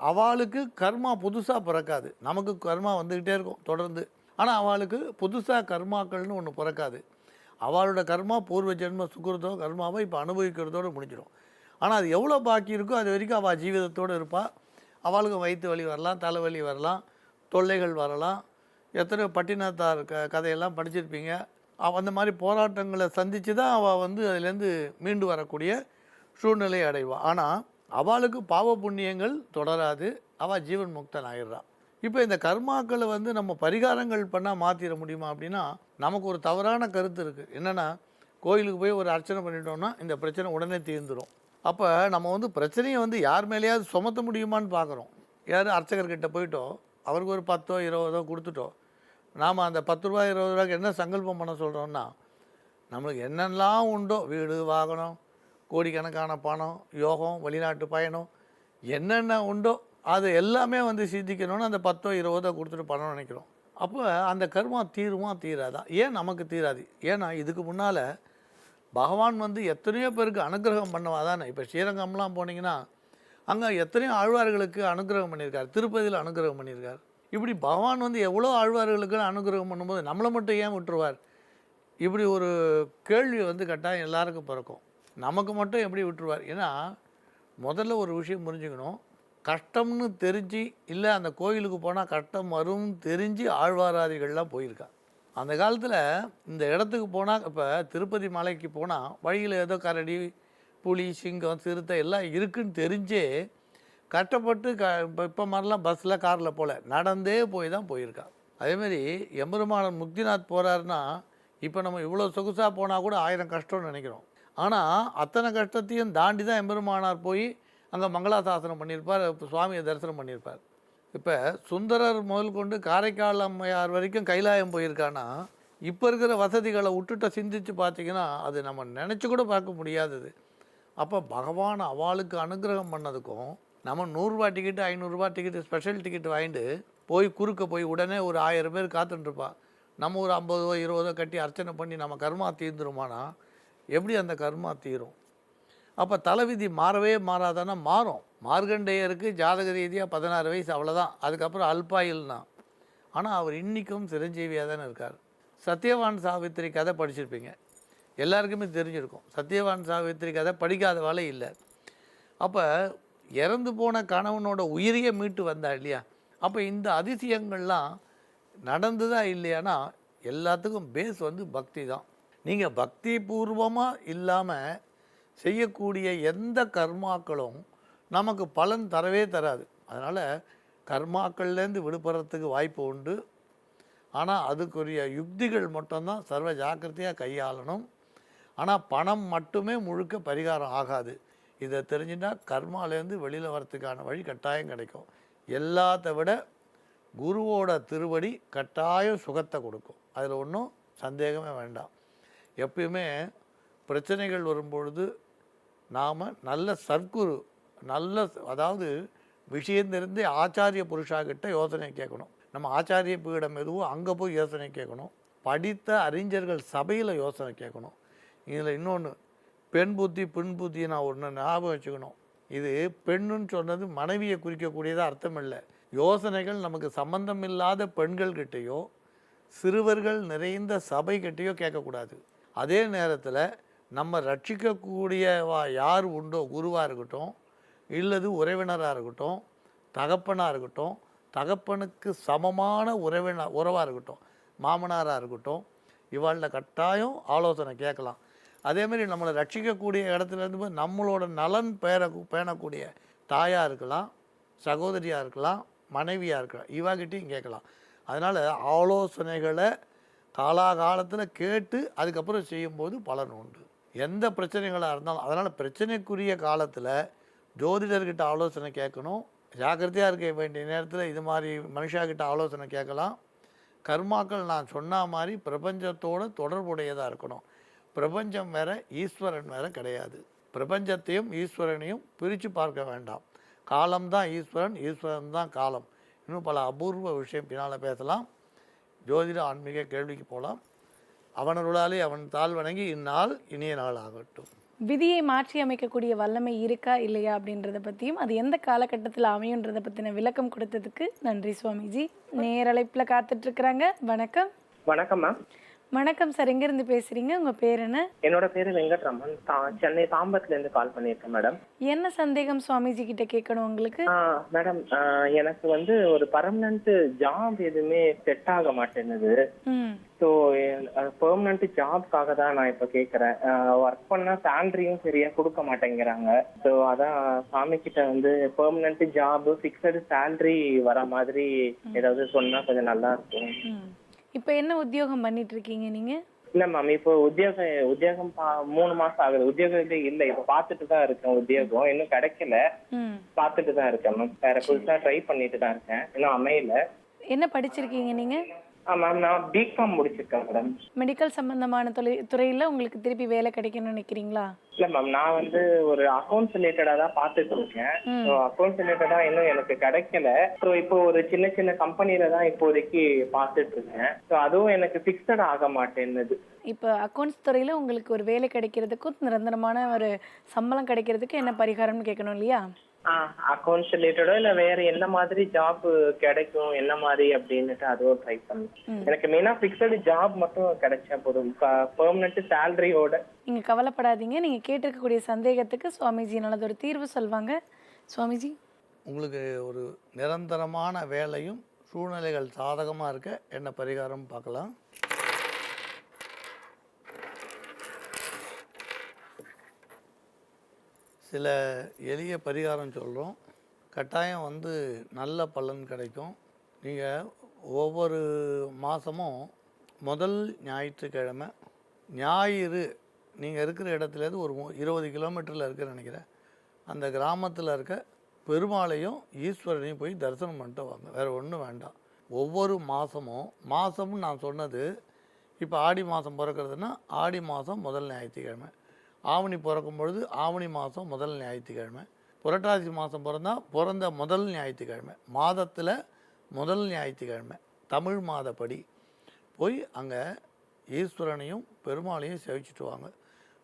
அவளுக்கு கர்மா புதுசாக பிறக்காது. நமக்கு கர்மா வந்துக்கிட்டே இருக்கும் தொடர்ந்து. ஆனால் அவளுக்கு புதுசாக கர்மாக்கள்னு ஒன்று பிறக்காது. அவளோட கர்மா பூர்வ ஜென்ம சுகிருதோ கர்மாவை இப்போ அனுபவிக்கிறதோடு முடிஞ்சிடும். ஆனால் அது எவ்வளோ பாக்கி இருக்கோ அது வரைக்கும் அவள் ஜீவிதத்தோடு இருப்பாள். அவளுக்கு வயிற்று வலி வரலாம், தலைவலி வரலாம், தொல்லைகள் வரலாம். எத்தனையோ பட்டினத்தார் கதையெல்லாம் படிச்சிருப்பீங்க. அந்த மாதிரி போராட்டங்களை சந்தித்து தான் அவள் அதுலேருந்து மீண்டு வரக்கூடிய சூழ்நிலை அடைவாள். ஆனால் அவளுக்கு பாவ புண்ணியங்கள் தொடராது, அவள் ஜீவன் முக்தன் ஆயிடுறாள். இப்போ இந்த கர்மாக்களை நம்ம பரிகாரங்கள் பண்ணால் மாற்றிட முடியுமா அப்படின்னா, நமக்கு ஒரு தவறான கருத்து இருக்குது. என்னென்னா, கோயிலுக்கு போய் ஒரு அர்ச்சனை பண்ணிட்டோம்னா இந்த பிரச்சனை உடனே தீர்ந்துடும். அப்போ நம்ம பிரச்சனையை யார் மேலேயாவது சுமத்த முடியுமான்னு பார்க்குறோம். யார் அர்ச்சகர்கிட்ட போயிட்டோம், அவருக்கு ஒரு 10ஓ 20ஓ கொடுத்துட்டோம். நாம் அந்த 10 ரூபா 20 ரூபாய்க்கு என்ன சங்கல்பம் பண்ண சொல்கிறோன்னா, நம்மளுக்கு என்னெல்லாம் உண்டோ, வீடு வாகனம், கோடிக்கணக்கான பணம், யோகம், வெளிநாட்டு பயணம், என்னென்ன உண்டோ அது எல்லாமே சித்திக்கணும்னு அந்த 10ஓ 20ஓ கொடுத்துட்டு பணம் நினைக்கிறோம். அப்போ அந்த கர்மா தீருமா தீராதா? ஏன் நமக்கு தீராது? ஏன்னா இதுக்கு முன்னால் பகவான் எத்தனையோ பேருக்கு அனுகிரகம் பண்ணவா தானே. இப்போ ஸ்ரீரங்கம்லாம் போனீங்கன்னா அங்கே எத்தனையோ ஆழ்வார்களுக்கு அனுகிரகம் பண்ணியிருக்கார். திருப்பதியில் அனுகிரகம் பண்ணியிருக்கார். இப்படி பகவான் எவ்வளோ ஆழ்வார்களுக்கு அனுகிரகம் பண்ணும்போது நம்மளை மட்டும் ஏன் விட்டுருவார்? இப்படி ஒரு கேள்வி கட்டாயம் எல்லாருக்கும் பிறக்கும். நமக்கு மட்டும் எப்படி விட்டுருவார்? ஏன்னா முதல்ல ஒரு விஷயம் புரிஞ்சுக்கணும். கஷ்டம்னு தெரிஞ்சு, இல்லை அந்த கோயிலுக்கு போனால் கஷ்டம் வரும்னு தெரிஞ்சு ஆழ்வாராதிகள்லாம் போயிருக்கா. அந்த காலத்தில் இந்த இடத்துக்கு போனால், இப்போ திருப்பதி மலைக்கு போனால் வழியில் ஏதோ கரடி, புலி, சிங்கம், சிறுத்தை எல்லாம் இருக்குன்னு தெரிஞ்சே கஷ்டப்பட்டு இப்போ மாதிரிலாம் பஸ்ஸில் காரில் போகல, நடந்தே போய் தான் போயிருக்கா. அதேமாரி எம்பெருமானன் முக்திநாத் போகிறாருன்னா, இப்போ நம்ம இவ்வளோ சொகுசாக போனால் கூட 1000 கஷ்டம்னு நினைக்கிறோம். ஆனால் அத்தனை கஷ்டத்தையும் தாண்டி தான் எம்பெருமானார் போய் அங்கே மங்களாசாசனம் பண்ணியிருப்பார், சுவாமியை தரிசனம் பண்ணியிருப்பார். இப்போ சுந்தரர் முதல் கொண்டு காரைக்கால் அம்மையார் வரைக்கும் கைலாயம் போயிருக்கான்னா, இப்போ இருக்கிற வசதிகளை விட்டுட்ட சிந்தித்து பார்த்தீங்கன்னா அது நம்ம நினச்சி கூட பார்க்க முடியாதது. அப்போ பகவான் அவளுக்கு அனுகிரகம் பண்ணதுக்கும் நம்ம 100 ரூபா டிக்கெட்டு, 500 ரூபா டிக்கெட்டு, ஸ்பெஷல் டிக்கெட் வாங்கிட்டு போய் குறுக்க போய் உடனே ஒரு 1000 பேர் காத்துட்டுருப்பா. நம்ம ஒரு 50ஓ 20ஓ கட்டி அர்ச்சனை பண்ணி நம்ம கர்மா தீர்ந்துருமானா எப்படி அந்த கர்மா தீரும்? அப்போ தலைவிதி மாறவே மாறாதானா? மாறும். மார்கண்டேயருக்கு ஜாதக ரீதியாக 16 வயசு, அவ்வளோதான். அதுக்கப்புறம் அல்பாயில்னா. ஆனால் அவர் இன்றைக்கும் சிரஞ்சீவியாக தானே இருக்கார். சத்யவான் சாவித்திரி கதை படிச்சிருப்பீங்க, எல்லாருக்குமே தெரிஞ்சிருக்கும். சத்யவான் சாவித்திரி கதை படிக்காதவாளே இல்லை. அப்போ இறந்து போன கணவனோட உயிரையே மீட்டு வந்தா இல்லையா? அப்போ இந்த அதிசயங்கள்லாம் நடந்துதா இல்லையானா எல்லாத்துக்கும் பேஸ் பக்தி தான். நீங்கள் பக்தி பூர்வமாக இல்லாமல் செய்யக்கூடிய எந்த கர்மாக்களும் நமக்கு பலன் தரவே தராது. அதனால் கர்மாக்கள்லேருந்து விடுபடுறதுக்கு வாய்ப்பு உண்டு. ஆனால் அதுக்குரிய யுக்திகள் மட்டும்தான் சர்வ ஜாக்கிரதையாக கையாளணும். ஆனால் பணம் மட்டுமே முழுக்க பரிகாரம் ஆகாது. இதை தெரிஞ்சுன்னா கர்மாலேருந்து வெளியில் வரத்துக்கான வழி கட்டாயம் கிடைக்கும். எல்லாத்த விட குருவோட திருவடி கட்டாயம் சுகத்தை கொடுக்கும், அதில் ஒன்றும் சந்தேகமே வேண்டாம். எப்பயுமே பிரச்சனைகள் வரும்பொழுது நாம் நல்ல சர்க்குரு, அதாவது விஷயம் தெரிந்து ஆச்சாரிய புருஷாக்கிட்ட யோசனை கேட்கணும். நம்ம ஆச்சாரிய பீடம் எதுவோ அங்கே போய் யோசனை கேட்கணும். படித்த அறிஞர்கள் சபையில் யோசனை கேட்கணும். இதில் இன்னொன்று, பெண் புத்தி பெண் புத்தி நான் ஒன்று ஞாபகம் வச்சுக்கணும். இது பெண்ணுன்னு சொன்னது மனைவியை குறிக்கக்கூடியதாக அர்த்தம் இல்லை. யோசனைகள் நமக்கு சம்பந்தம் இல்லாத பெண்கள்கிட்டையோ சிறுவர்கள் நிறைந்த சபைக்கிட்டையோ கேட்கக்கூடாது. அதே நேரத்தில் நம்ம ரட்சிக்கக்கூடியவா யார் உண்டோ, குருவாக இருக்கட்டும், இல்லது உறவினராக இருக்கட்டும், தகப்பனாக இருக்கட்டும், தகப்பனுக்கு சமமான உறவாக இருக்கட்டும், மாமனாராக இருக்கட்டும், இவாளில் கட்டாயம் ஆலோசனை கேட்கலாம். அதேமாரி நம்மளை ரட்சிக்கக்கூடிய இடத்துலேருந்து நம்மளோட நலன் பேணக்கூடிய தாயாக இருக்கலாம், சகோதரியாக இருக்கலாம், மனைவியாக இருக்கலாம், இவாகிட்டையும் கேட்கலாம். அதனால் ஆலோசனைகளை காலாகாலத்தில் கேட்டு அதுக்கப்புறம் செய்யும்போது பலன் உண்டு. எந்த பிரச்சனைகளாக இருந்தாலும் அதனால் பிரச்சனைக்குரிய காலத்தில் ஜோதிடர்கிட்ட ஆலோசனை கேட்கணும். ஜாக்கிரதையாக இருக்க வேண்டிய நேரத்தில் இது மாதிரி மனுஷாக்கிட்ட ஆலோசனை கேட்கலாம். கர்மாக்கள் நான் சொன்ன மாதிரி பிரபஞ்சத்தோடு தொடர்புடையதாக இருக்கணும். பிரபஞ்சம் வேற, ஈஸ்வரன் வேற கிடையாது. பிரபஞ்சத்தையும் ஈஸ்வரனையும் பிரித்து பார்க்க வேண்டாம். காலம்தான் ஈஸ்வரன், ஈஸ்வரன் தான் காலம். இன்னும் பல அபூர்வ விஷயம் பின்னால் பேசலாம். ஜோதிட ஆன்மீக கேள்விக்கு போகலாம். அவனருளாலே அவன் தாழ் வணங்கி இந்நாள் இனிய நாள் ஆகட்டும். விதியை மாற்றி அமைக்கக்கூடிய வல்லமை இருக்கா இல்லையா அப்படின்றத பற்றியும் அது எந்த காலகட்டத்தில் அமையுன்றதை பற்றின விளக்கம் கொடுத்ததுக்கு நன்றி சுவாமிஜி. நேரழைப்பில் காத்துட்ருக்குறாங்க. வணக்கம். வணக்கம் மேம். வணக்கம் சார், எங்கேருந்து பேசுகிறீங்க? உங்கள் பேர் என்ன? என்னோட பேர் வெங்கட்ராமன். சென்னை தாம்பரத்துலேருந்து கால் பண்ணியிருக்கேன் மேடம். என்ன சந்தேகம் சுவாமிஜி கிட்ட கேட்கணும் உங்களுக்கு? மேடம், எனக்கு வந்து ஒரு பர்மனன்ட் ஜாப் எதுவுமே செட் ஆக மாட்டேங்குது. ஸோ பெர்மனன்ட் ஜாப்காக தான் நான் இப்போ கேட்குறேன். ஒர்க் பண்ணால் சேலரியும் சரியாக கொடுக்க மாட்டேங்கிறாங்க. ஸோ அதான் சாமி கிட்ட வந்து பெர்மனன்ட் ஜாப், ஃபிக்ஸடு சேலரி வர மாதிரி ஏதாவது சொன்னால் கொஞ்சம் நல்லா இருக்கும். இப்போ என்ன உத்தியோகம் பண்ணிட்டு இருக்கீங்க நீங்க? இல்ல மேம், இப்போ உத்தியோகம் 3 மாசம் ஆகுது. உத்தியோகமே இல்ல, இப்ப பாத்துட்டு தான் இருக்கேன். உத்தியோகம் இன்னும் கிடைக்கல, பாத்துட்டு தான் இருக்கேன் மேம். வேற புதுசா ட்ரை பண்ணிட்டு தான் இருக்கேன், இன்னும் அமையல. என்ன படிச்சிருக்கீங்க நீங்க? மேம், நான் பிகாம் முடிச்சிருக்கேன் மேடம். மெடிக்கல் சம்பந்தமான துறையில உங்களுக்கு திருப்பி வேலை கிடைக்கணும்னு நினைக்கிறீங்களா? இல்ல மேம், நான் வந்து ஒரு அக்கௌண்ட்ஸ் ரிலேட்டடா தான் பாத்துட்டு இருக்கேன். அக்கௌண்ட்ஸ் ரிலேட்டடா இன்னும் எனக்கு கிடைக்கல. ஸோ இப்போ ஒரு சின்ன சின்ன கம்பெனில தான் இப்போதைக்கு பாத்துட்டு இருக்கேன். ஸோ அதுவும் எனக்கு ஃபிக்ஸட் ஆக மாட்டேன்னுது. இப்போ அக்கௌண்ட்ஸ் துறையில உங்களுக்கு ஒரு வேலை கிடைக்கிறதுக்கும் நிரந்தரமான ஒரு சம்பளம் கிடைக்கிறதுக்கு என்ன பரிகாரம்னு கேட்கணும் இல்லையா? அக்கௌண்ட்ஸ் ரிலேட்டடோ இல்ல வேற என்ன மாதிரி ஜாப் கிடைக்கும், என்ன மாதிரி அப்படின்னுட்டு அதுவும் ட்ரை பண்ணேன். எனக்கு மெயினா ஃபிக்ஸடு ஜாப் மட்டும் கிடைச்சா போதும், பெர்மனன்ட் சேலரியோட. நீங்க கவலைப்படாதீங்க. நீங்க கேட்டிருக்கக்கூடிய சந்தேகத்துக்கு சுவாமிஜி நல்லதொரு தீர்வு சொல்வாங்க. சுவாமிஜி, உங்களுக்கு ஒரு நிரந்தரமான வேலையும் சூழ்நிலைகள் சாதகமாக இருக்க என்ன பரிகாரம் பார்க்கலாம். சில எளிய பரிகாரம் சொல்கிறோம். கட்டாயம் வந்து நல்ல பலன் கிடைக்கும். நீங்கள் ஒவ்வொரு மாதமும் முதல் ஞாயிற்றுக்கிழமை ஞாயிறு நீங்கள் இருக்கிற இடத்துலேருந்து ஒரு 20 கிலோமீட்டரில் இருக்க நினைக்கிறேன், அந்த கிராமத்தில் இருக்க பெருமாளையும் ஈஸ்வரனையும் போய் தரிசனம் பண்ணிட்டு வாங்க. வேறு ஒன்றும் வேண்டாம். ஒவ்வொரு மாதமும் நான் சொன்னது, இப்போ ஆடி மாதம் பிறக்கிறதுனா ஆடி மாதம் முதல் ஞாயிற்றுக்கிழமை, ஆவணி பிறக்கும் பொழுது ஆவணி மாதம் முதல் ஞாயிற்றுக்கிழமை, புரட்டாசி மாதம் பிறந்த முதல் ஞாயிற்றுக்கிழமை, மாதத்தில் முதல் ஞாயிற்றுக்கிழமை தமிழ் மாதப்படி போய் அங்கே ஈஸ்வரனையும் பெருமாளையும் சேவிச்சுட்டு வாங்க.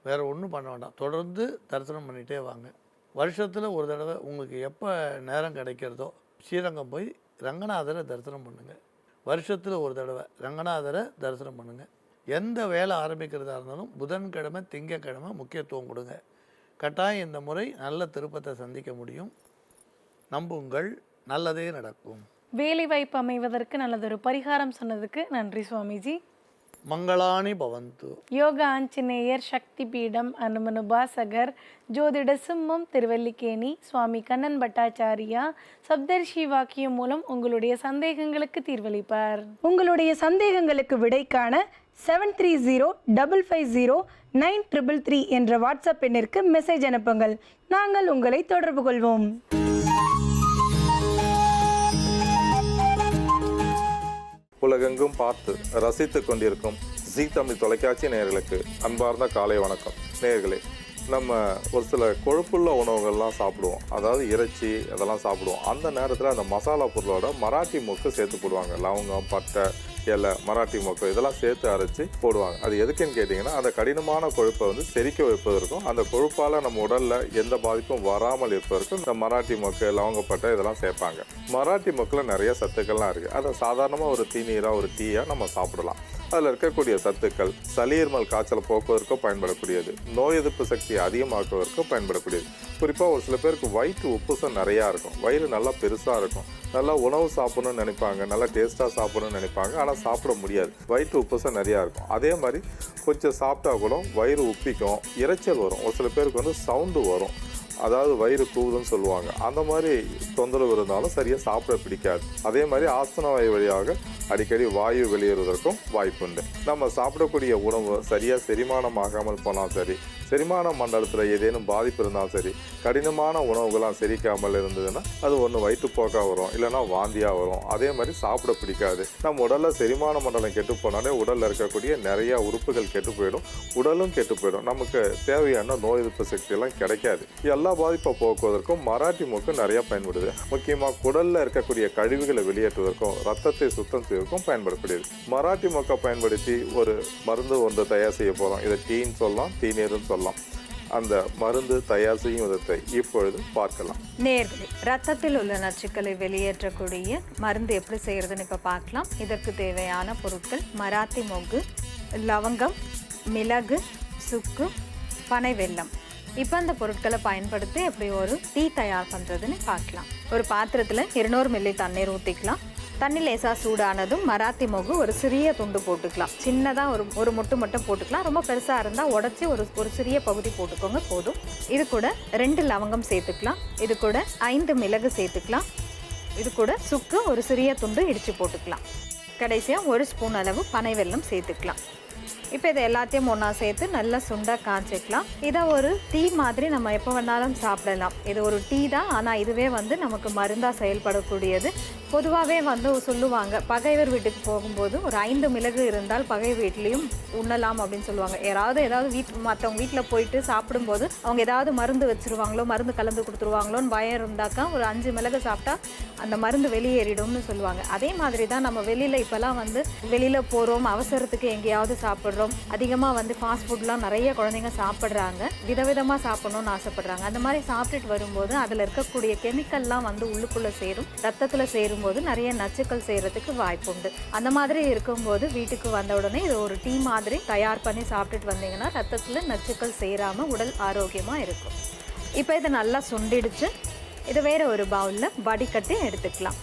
வேறு ஒன்றும் பண்ண வேண்டாம். தொடர்ந்து தரிசனம் பண்ணிகிட்டே வாங்க. வருஷத்தில் ஒரு தடவை உங்களுக்கு எப்போ நேரம் கிடைக்கிறதோ ஸ்ரீரங்கம் போய் ரங்கநாதரை தரிசனம் பண்ணுங்கள். வருஷத்தில் ஒரு தடவை ரங்கநாதரை தரிசனம் பண்ணுங்கள். எந்த வேலை ஆரம்பிக்கிறதா இருந்தாலும் புதன்கிழமை, திங்கக்கிழமை முக்கியத்துவம் கொடுங்க. கட்டாயம் இந்த முறை நல்ல திருப்பத்தை சந்திக்க முடியும். நம்புங்கள், நல்லதே நடக்கும். வேலை வாய்ப்பு அமைவதற்கு நல்லதொரு பரிகாரம் சொன்னதுக்கு நன்றி சுவாமிஜி. மங்களானி பவந்து. யோகா ஆஞ்சநேயர் சக்தி பீடம் அனுமனுபாசகர் ஜோதிட சிம்மம் திருவல்லிக்கேணி சுவாமி கண்ணன் பட்டாச்சாரியா சப்தர்ஷி வாக்கியம் மூலம் உங்களுடைய சந்தேகங்களுக்கு தீர்வளிப்பார். உங்களுடைய சந்தேகங்களுக்கு விடை காண 7305509333 என்ற வாட்ஸ்அப் எண்ணிற்கு மெசேஜ் அனுப்புங்கள். நாங்கள் உங்களை தொடர்பு கொள்வோம். உலகெங்கும் பார்த்து ரசித்துக் கொண்டிருக்கும் ஜீ தமிழ் தொலைக்காட்சி நேயர்களுக்கு அன்பார்ந்த காலை வணக்கம். நேயர்களே, நம்ம ஒரு சில கொழுப்புள்ள உணவுகள்லாம் சாப்பிடுவோம், அதாவது இறைச்சி அதெல்லாம் சாப்பிடுவோம். அந்த நேரத்தில் அந்த மசாலா பொருளோட மராட்டி மொக்கு சேர்த்து போடுவாங்க. லவங்கம், பட்டை, இலை, மராட்டி மொக்கு இதெல்லாம் சேர்த்து அரைச்சி போடுவாங்க. அது எதுக்குன்னு கேட்டிங்கன்னா, அந்த கடினமான கொழுப்பை வந்து செரிக்க வைப்பதற்கும் அந்த கொழுப்பால் நம்ம உடலில் எந்த பாதிப்பும் வராமல் இருப்பதற்கும் இந்த மராட்டி மொக்கு, லவங்கப்பட்டை இதெல்லாம் சேர்ப்பாங்க. மராட்டி மொக்கில் நிறைய சத்துக்கள்லாம் இருக்குது. அதை சாதாரணமாக ஒரு தீநீராக, ஒரு டீயாக நம்ம சாப்பிடலாம். அதில் இருக்கக்கூடிய சத்துக்கள் சளி இருமல் காய்ச்சல் போக்குவதற்கோ பயன்படக்கூடியது, நோய் எதிர்ப்பு சக்தியை அதிகமாக்குவதற்கோ பயன்படக்கூடியது. குறிப்பாக ஒரு சில பேருக்கு வயிற்று உப்புசம் நிறையா இருக்கும், வயிறு நல்லா பெருசாக இருக்கும், நல்லா உணவு சாப்பிடணும்னு நினைப்பாங்க, நல்லா டேஸ்ட்டாக சாப்பிடணும்னு நினைப்பாங்க, ஆனால் சாப்பிட முடியாது, வயிற்று உப்புசம் நிறையா இருக்கும். அதே மாதிரி கொஞ்சம் சாப்பிட்டா கூட வயிறு உப்பிக்கும், இரைச்சல் வரும், ஒரு சில பேருக்கு வந்து சவுண்டு வரும், அதாவது வயிறு கூவுதுன்னு சொல்லுவாங்க. அந்த மாதிரி தொந்தரவு இருந்தாலும் சரியாக சாப்பிட பிடிக்காது. அதே மாதிரி ஆசன வாயு வழியாக அடிக்கடி வாயு வெளியேறுவதற்கும் வாய்ப்புண்டு. நம்ம சாப்பிடக்கூடிய உணவு சரியாக செரிமானம் ஆகாமல் போனால் சரி, செரிமான மண்டலத்தில் ஏதேனும் பாதிப்பு இருந்தாலும் சரி, கடினமான உணவுகளாம் செரிக்காமல் இருந்ததுன்னா அது ஒன்று வயிற்றுப்போக்காக வரும், இல்லைன்னா வாந்தியாக வரும். அதே மாதிரி சாப்பிட பிடிக்காது. நம்ம உடலில் செரிமான மண்டலம் கெட்டு போனாலே உடலில் இருக்கக்கூடிய நிறையா உறுப்புகள் கெட்டு போயிடும், உடலும் கெட்டு போயிடும், நமக்கு தேவையான நோய் எதிர்ப்பு சக்தியெல்லாம் கிடைக்காது. எல்லா பாதிப்பை போக்குவதற்கும் மராட்டி மூக்கு நிறையா பயன்படுது. முக்கியமாக குடலில் இருக்கக்கூடிய கழிவுகளை வெளியேற்றுவதற்கும் ரத்தத்தை சுத்தம் செய்வதற்கும் பயன்படக்கூடியது. மராட்டி மூக்கை பயன்படுத்தி ஒரு மருந்து ஒன்று தயார் செய்ய போகிறோம். இதை டீன்னு சொல்லலாம், தீநீர்னு சொல்லலாம். அந்த மருந்து தயார் செய்யும் விதத்தை இப்பொழுது பார்க்கலாம். நேயர்களே, ரத்தத்தில் உள்ள நச்சுக்களை வெளியேற்றக்கூடிய மருந்து எப்படி செய்யறதுன்னு இப்போ பார்க்கலாம். இதற்கு தேவையான பொருட்கள் மராத்தி மொக்கு, லவங்கம், மிளகு, சுக்கு, பனை வெல்லம். இப்போ அந்த பொருட்களை பயன்படுத்தி எப்படி ஒரு டீ தயார் பண்ணுறதுன்னு பார்க்கலாம். ஒரு பாத்திரத்தில் 200 மில்லி தண்ணீர் ஊற்றிக்கலாம். தண்ணி லேசாக சூடானதும் மராத்தி மொகு ஒரு சிறிய துண்டு போட்டுக்கலாம். சின்னதாக ஒரு முட்டு மட்டும் போட்டுக்கலாம். ரொம்ப பெருசாக இருந்தால் உடச்சி ஒரு சிறிய பகுதி போட்டுக்கோங்க, போதும். இது கூட 2 லவங்கம் சேர்த்துக்கலாம். இது கூட 5 மிளகு சேர்த்துக்கலாம். இது கூட சுக்கு ஒரு சிறிய துண்டு இடித்து போட்டுக்கலாம். கடைசியாக 1 ஸ்பூன் அளவு பனை வெல்லம் சேர்த்துக்கலாம். இப்போ இதை எல்லாத்தையும் ஒன்றா சேர்த்து நல்லா சுண்டாக காய்ச்சிக்கலாம். இதை ஒரு டீ மாதிரி நம்ம எப்போ வேணாலும் சாப்பிடலாம். இது ஒரு டீ தான், ஆனால் இதுவே வந்து நமக்கு மருந்தாக செயல்படக்கூடியது. பொதுவாகவே வந்து சொல்லுவாங்க, பகைவர் வீட்டுக்கு போகும்போது ஒரு 5 மிளகு இருந்தால் பகை வீட்லேயும் உண்ணலாம் அப்படின்னு சொல்லுவாங்க. ஏதாவது மற்றவங்க வீட்டில் போயிட்டு சாப்பிடும்போது அவங்க ஏதாவது மருந்து வச்சுருவாங்களோ, மருந்து கலந்து கொடுத்துருவாங்களோன்னு பயம் இருந்தாக்கா ஒரு 5 மிளகு சாப்பிட்டா அந்த மருந்து வெளியேறிடும்னு சொல்லுவாங்க. அதே மாதிரி தான் நம்ம வெளியில் இப்போலாம் வந்து வெளியில் போகிறோம், அவசரத்துக்கு எங்கேயாவது சாப்பிட்றோம். அதிகமாக வந்து ஃபாஸ்ட் ஃபுட்லாம் நிறைய குழந்தைங்க சாப்பிட்றாங்க, விதவிதமாக சாப்பிடணும்னு ஆசைப்படுறாங்க. அந்த மாதிரி சாப்பிட்டுட்டு வரும்போது அதில் இருக்கக்கூடிய கெமிக்கல்லாம் வந்து உள்ளுக்குள்ளே சேரும், ரத்தத்தில் சேரும்போது நிறைய நச்சுக்கள் செய்கிறதுக்கு வாய்ப்பு உண்டு. அந்த மாதிரி இருக்கும்போது வீட்டுக்கு வந்த உடனே இது ஒரு டீ மாதிரி தயார் பண்ணி சாப்பிட்டுட்டு வந்தீங்கன்னா ரத்தத்தில் நச்சுக்கள் சேராமல் உடல் ஆரோக்கியமாக இருக்கும். இப்போ இதை நல்லா சுண்டிடுச்சு. இதை வேறு ஒரு பவுலில் வடிகட்டி எடுத்துக்கலாம்.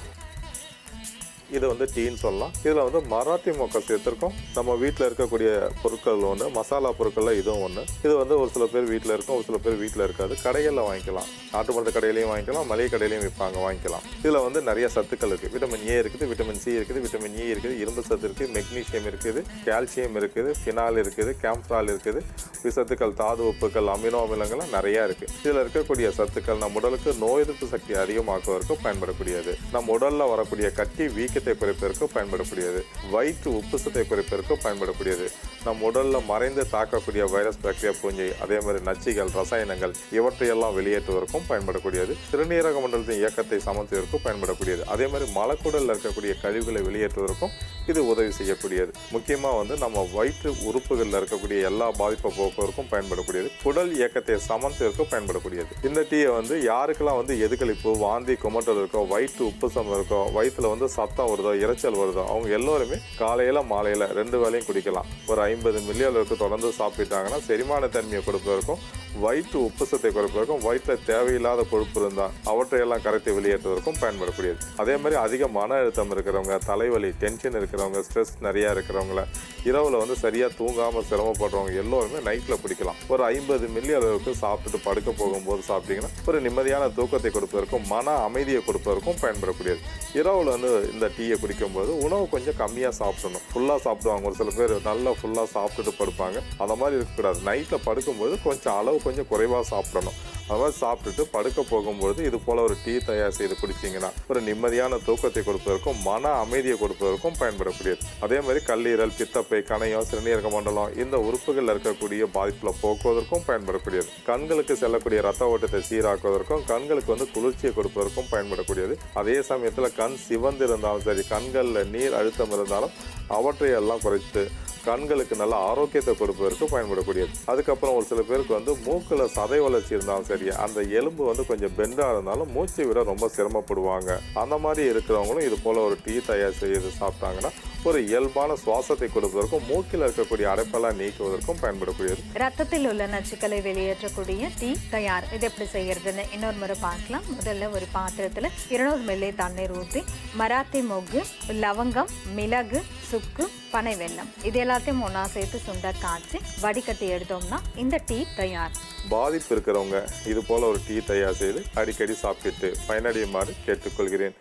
இது வந்து டீன்னு சொல்லலாம். இதில் வந்து மராத்தி மொக்கை சேர்த்துருக்கோம். நம்ம வீட்டில் இருக்கக்கூடிய பொருட்கள் ஒன்று, மசாலா பொருட்களில் இதுவும் ஒன்று. இது வந்து ஒரு சில பேர் வீட்டில் இருக்கும், ஒரு சில பேர் வீட்டில் இருக்காது. கடைகளில் வாங்கிக்கலாம், நாட்டு மருந்து கடையிலையும் வாங்கிக்கலாம், மளிகை கடையிலையும் விற்பாங்க, வாங்கிக்கலாம். இதில் வந்து நிறைய சத்துக்கள் இருக்குது. விட்டமின் ஏ இருக்குது, விட்டமின் சி இருக்குது, விட்டமின் இ இருக்குது, இரும்பு சத்து இருக்குது, மெக்னீஷியம் இருக்குது, கால்சியம் இருக்குது, ஃபினால் இருக்குது, கேம்ப்ரால் இருக்குது, விசத்துக்கள், தாது உப்புக்கள், அமினோ அமிலங்கள்லாம் நிறையா இருக்குது. இதில் இருக்கக்கூடிய சத்துக்கள் நம் உடலுக்கு நோய் எதிர்ப்பு சக்தி அதிகமாக்குவதற்கு பயன்படக்கூடியது. நம் உடலில் வரக்கூடிய கட்டி வீக்கத்தை குறைப்பதற்கு பயன்படக்கூடியது. வயிற்று உப்புசத்தை குறைப்பதற்கு பயன்படக்கூடியது. நம் உடலில் மறைந்து தாக்கக்கூடிய வைரஸ், பாக்டீரியா, பூஞ்சை, அதே மாதிரி நச்சுகள், ரசாயனங்கள் இவற்றையெல்லாம் வெளியேற்றுவதற்கும் பயன்படக்கூடியது. சிறுநீரக மண்டலத்தின் இயக்கத்தை சமத்துவதற்கும் பயன்படக்கூடியது. அதே மாதிரி மலக்குடலில் இருக்கக்கூடிய கழிவுகளை வெளியேற்றுவதற்கும் இது உதவி செய்யக்கூடியது. முக்கியமாக வந்து நம்ம வயிற்று உறுப்புகளில் இருக்கக்கூடிய எல்லா பாதிப்பை போக்குவதற்கும் பயன்படக்கூடியது. குடல் இயக்கத்தை சமத்துவதற்கும் பயன்படக்கூடியது. இந்த டீயை வந்து யாருக்கெல்லாம் வந்து எதுக்களிப்பு, வாந்தி, குமட்டல் இருக்கோ, வயிற்று உப்புசம் இருக்கோ, வயிற்றுல வந்து சத்தம் வருதோ, இரைச்சல் வருதோ, அவங்க எல்லோருமே காலையில் மாலையில் 2 வேளையும் குடிக்கலாம். ஒரு 50 மில்லி அளவுக்கு தொடர்ந்து சாப்பிட்டாங்கன்னா செரிமான தன்மையை கொடுப்பதற்கும், வயிற்று உப்புசத்தை குறைப்பதற்கும், வயிற்றில் தேவையில்லாத கொழுப்பு இருந்தால் அவற்றையெல்லாம் கரைத்து வெளியேற்றுவதற்கும் பயன்படக்கூடியது. அதே மாதிரி அதிக மன அழுத்தம் இருக்கிறவங்க, தலைவலி, டென்ஷன் இருக்கிறவங்க, ஸ்ட்ரெஸ் நிறையா இருக்கிறவங்கள, இரவில் வந்து சரியாக தூங்காமல் சிரமப்படுறவங்க எல்லோருமே நைட்டில் பிடிக்கலாம். ஒரு 50 மில்லி அளவுக்கு சாப்பிட்டுட்டு படுக்க போகும்போது சாப்பிட்டீங்கன்னா ஒரு நிம்மதியான தூக்கத்தை கொடுப்பதற்கும், மன அமைதியை கொடுப்பதற்கும் பயன்படக்கூடியது. இரவில் வந்து இந்த டீயை குடிக்கும்போது உணவு கொஞ்சம் கம்மியாக சாப்பிடணும். ஃபுல்லாக சாப்பிடுவாங்க, ஒரு சில பேர் நல்லா ஃபுல்லாக சாப்பிட்டுட்டு படுப்பாங்க. அந்த மாதிரி இருக்கக்கூடாது. நைட்டில் படுக்கும்போது கொஞ்சம் அளவு கொஞ்சம் குறைவாக சாப்பிடணும். அது மாதிரி சாப்பிட்டுட்டு படுக்க போகும்போது இது போல் ஒரு டீ தயார் செய்து குடிச்சிங்கன்னா ஒரு நிம்மதியான தூக்கத்தை கொடுப்பதற்கும், மன அமைதியை கொடுப்பதற்கும் பயன்படக்கூடியது. அதே மாதிரி கல்லீரல், பித்தப்பை, கணையம், சிறுநீரக மண்டலம் இந்த உறுப்புகளில் இருக்கக்கூடிய பாதிப்பில் போக்குவதற்கும் பயன்படக்கூடியது. கண்களுக்கு செல்லக்கூடிய ரத்த ஓட்டத்தை சீராக்குவதற்கும், கண்களுக்கு வந்து குளிர்ச்சியை கொடுப்பதற்கும் பயன்படக்கூடியது. அதே சமயத்தில் கண் சிவந்து இருந்தாலும் சரி, கண்களில் நீர் அழுத்தம் இருந்தாலும் அவற்றையெல்லாம் குறைத்து கண்களுக்கு நல்ல ஆரோக்கியத்தை கொடுப்பதற்கு பயன்படக்கூடியது. அதுக்கப்புறம் ஒரு சில பேருக்கு வந்து மூக்கில் சதை வளர்ச்சி இருந்தாலும் சரி, அந்த எலும்பு வந்து கொஞ்சம் பெண்டாக இருந்தாலும் மூச்சை விட ரொம்ப சிரமப்படுவாங்க. அந்த மாதிரி இருக்கிறவங்களும் இது போல் ஒரு டீ தயார் செய்து சாப்பிட்டாங்கன்னா ஒரு இயல்பான சுவாசத்தை கொடுப்பதற்கும் மூக்கில் இருக்கக்கூடிய அடைப்பெல்லாம் நீக்குவதற்கும் பயன்படக்கூடியது. ரத்தத்தில் உள்ள நச்சுக்களை வெளியேற்றக்கூடிய டீ தயார். இது எப்படி செய்யறதுன்னு இன்னொரு முறை பார்க்கலாம். முதல்ல ஒரு பாத்திரத்தில் 200 மில்லி தண்ணீர் ஊற்றி மராத்தி மொக்கு, லவங்கம், மிளகு, சுக்கு, பனை வெல்லம் இது எல்லாத்தையும் ஒன்றா சேர்த்து சுண்டை காய்ச்சி வடிகட்டி எடுத்தோம்னா இந்த டீ தயார். பாதிப்பு இருக்கிறவங்க இது போல ஒரு டீ தயார் செய்து அடிக்கடி சாப்பிட்டு பயனடையுமாறு கேட்டுக்கொள்கிறேன்.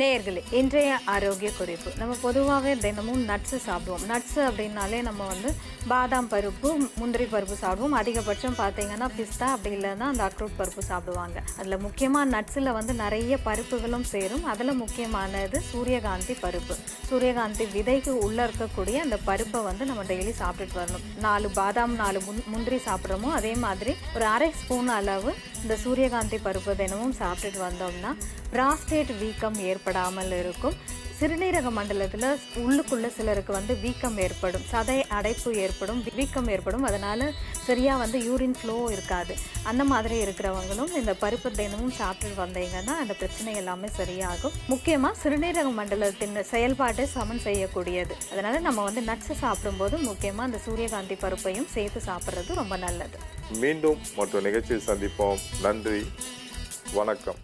நேயர்களே, இன்றைய ஆரோக்கிய குறிப்பு. நம்ம பொதுவாகவே தினமும் நட்ஸு சாப்பிடுவோம். நட்ஸு அப்படின்னாலே நம்ம வந்து பாதாம் பருப்பு, முந்திரி பருப்பு சாப்பிடுவோம். அதிகபட்சம் பார்த்தீங்கன்னா பிஸ்தா, அப்படி இல்லைன்னா அந்த அக்ரூட் பருப்பு சாப்பிடுவாங்க. அதில் முக்கியமாக நட்ஸில் வந்து நிறைய பருப்புகளும் சேரும். அதில் முக்கியமானது சூரியகாந்தி பருப்பு. சூரியகாந்தி விதைக்கு உள்ளே இருக்கக்கூடிய அந்த பருப்பை வந்து நம்ம டெய்லி சாப்பிட்டுட்டு வரணும். 4 பாதாம் 4 முந்திரி சாப்பிட்றோமோ அதே மாதிரி ஒரு அரை ஸ்பூன் அளவு இந்த சூரியகாந்தி பருப்பு தினமும் சாப்பிட்டுட்டு வந்தோம்னா பிராஸ்டேட் வீக்கம் ஏற்படாமல் இருக்கும். சிறுநீரக மண்டலத்தில் உள்ளுக்குள்ளே சிலருக்கு வந்து வீக்கம் ஏற்படும், சதை அடைப்பு ஏற்படும், வீக்கம் ஏற்படும். அதனால் சரியாக வந்து யூரின் ஃப்ளோ இருக்காது. அந்த மாதிரி இருக்கிறவங்களும் இந்த பருப்பு தினமும் சாப்பிட்டு வந்தீங்கன்னா அந்த பிரச்சனை எல்லாமே சரியாகும். முக்கியமாக சிறுநீரக மண்டலத்தின் செயல்பாட்டை சமன் செய்யக்கூடியது. அதனால் நம்ம வந்து நட்ஸு சாப்பிடும்போது முக்கியமாக அந்த சூரியகாந்தி பருப்பையும் சேர்த்து சாப்பிட்றது ரொம்ப நல்லது. மீண்டும் மற்ற நிகழ்ச்சியில் சந்திப்போம். நன்றி, வணக்கம்.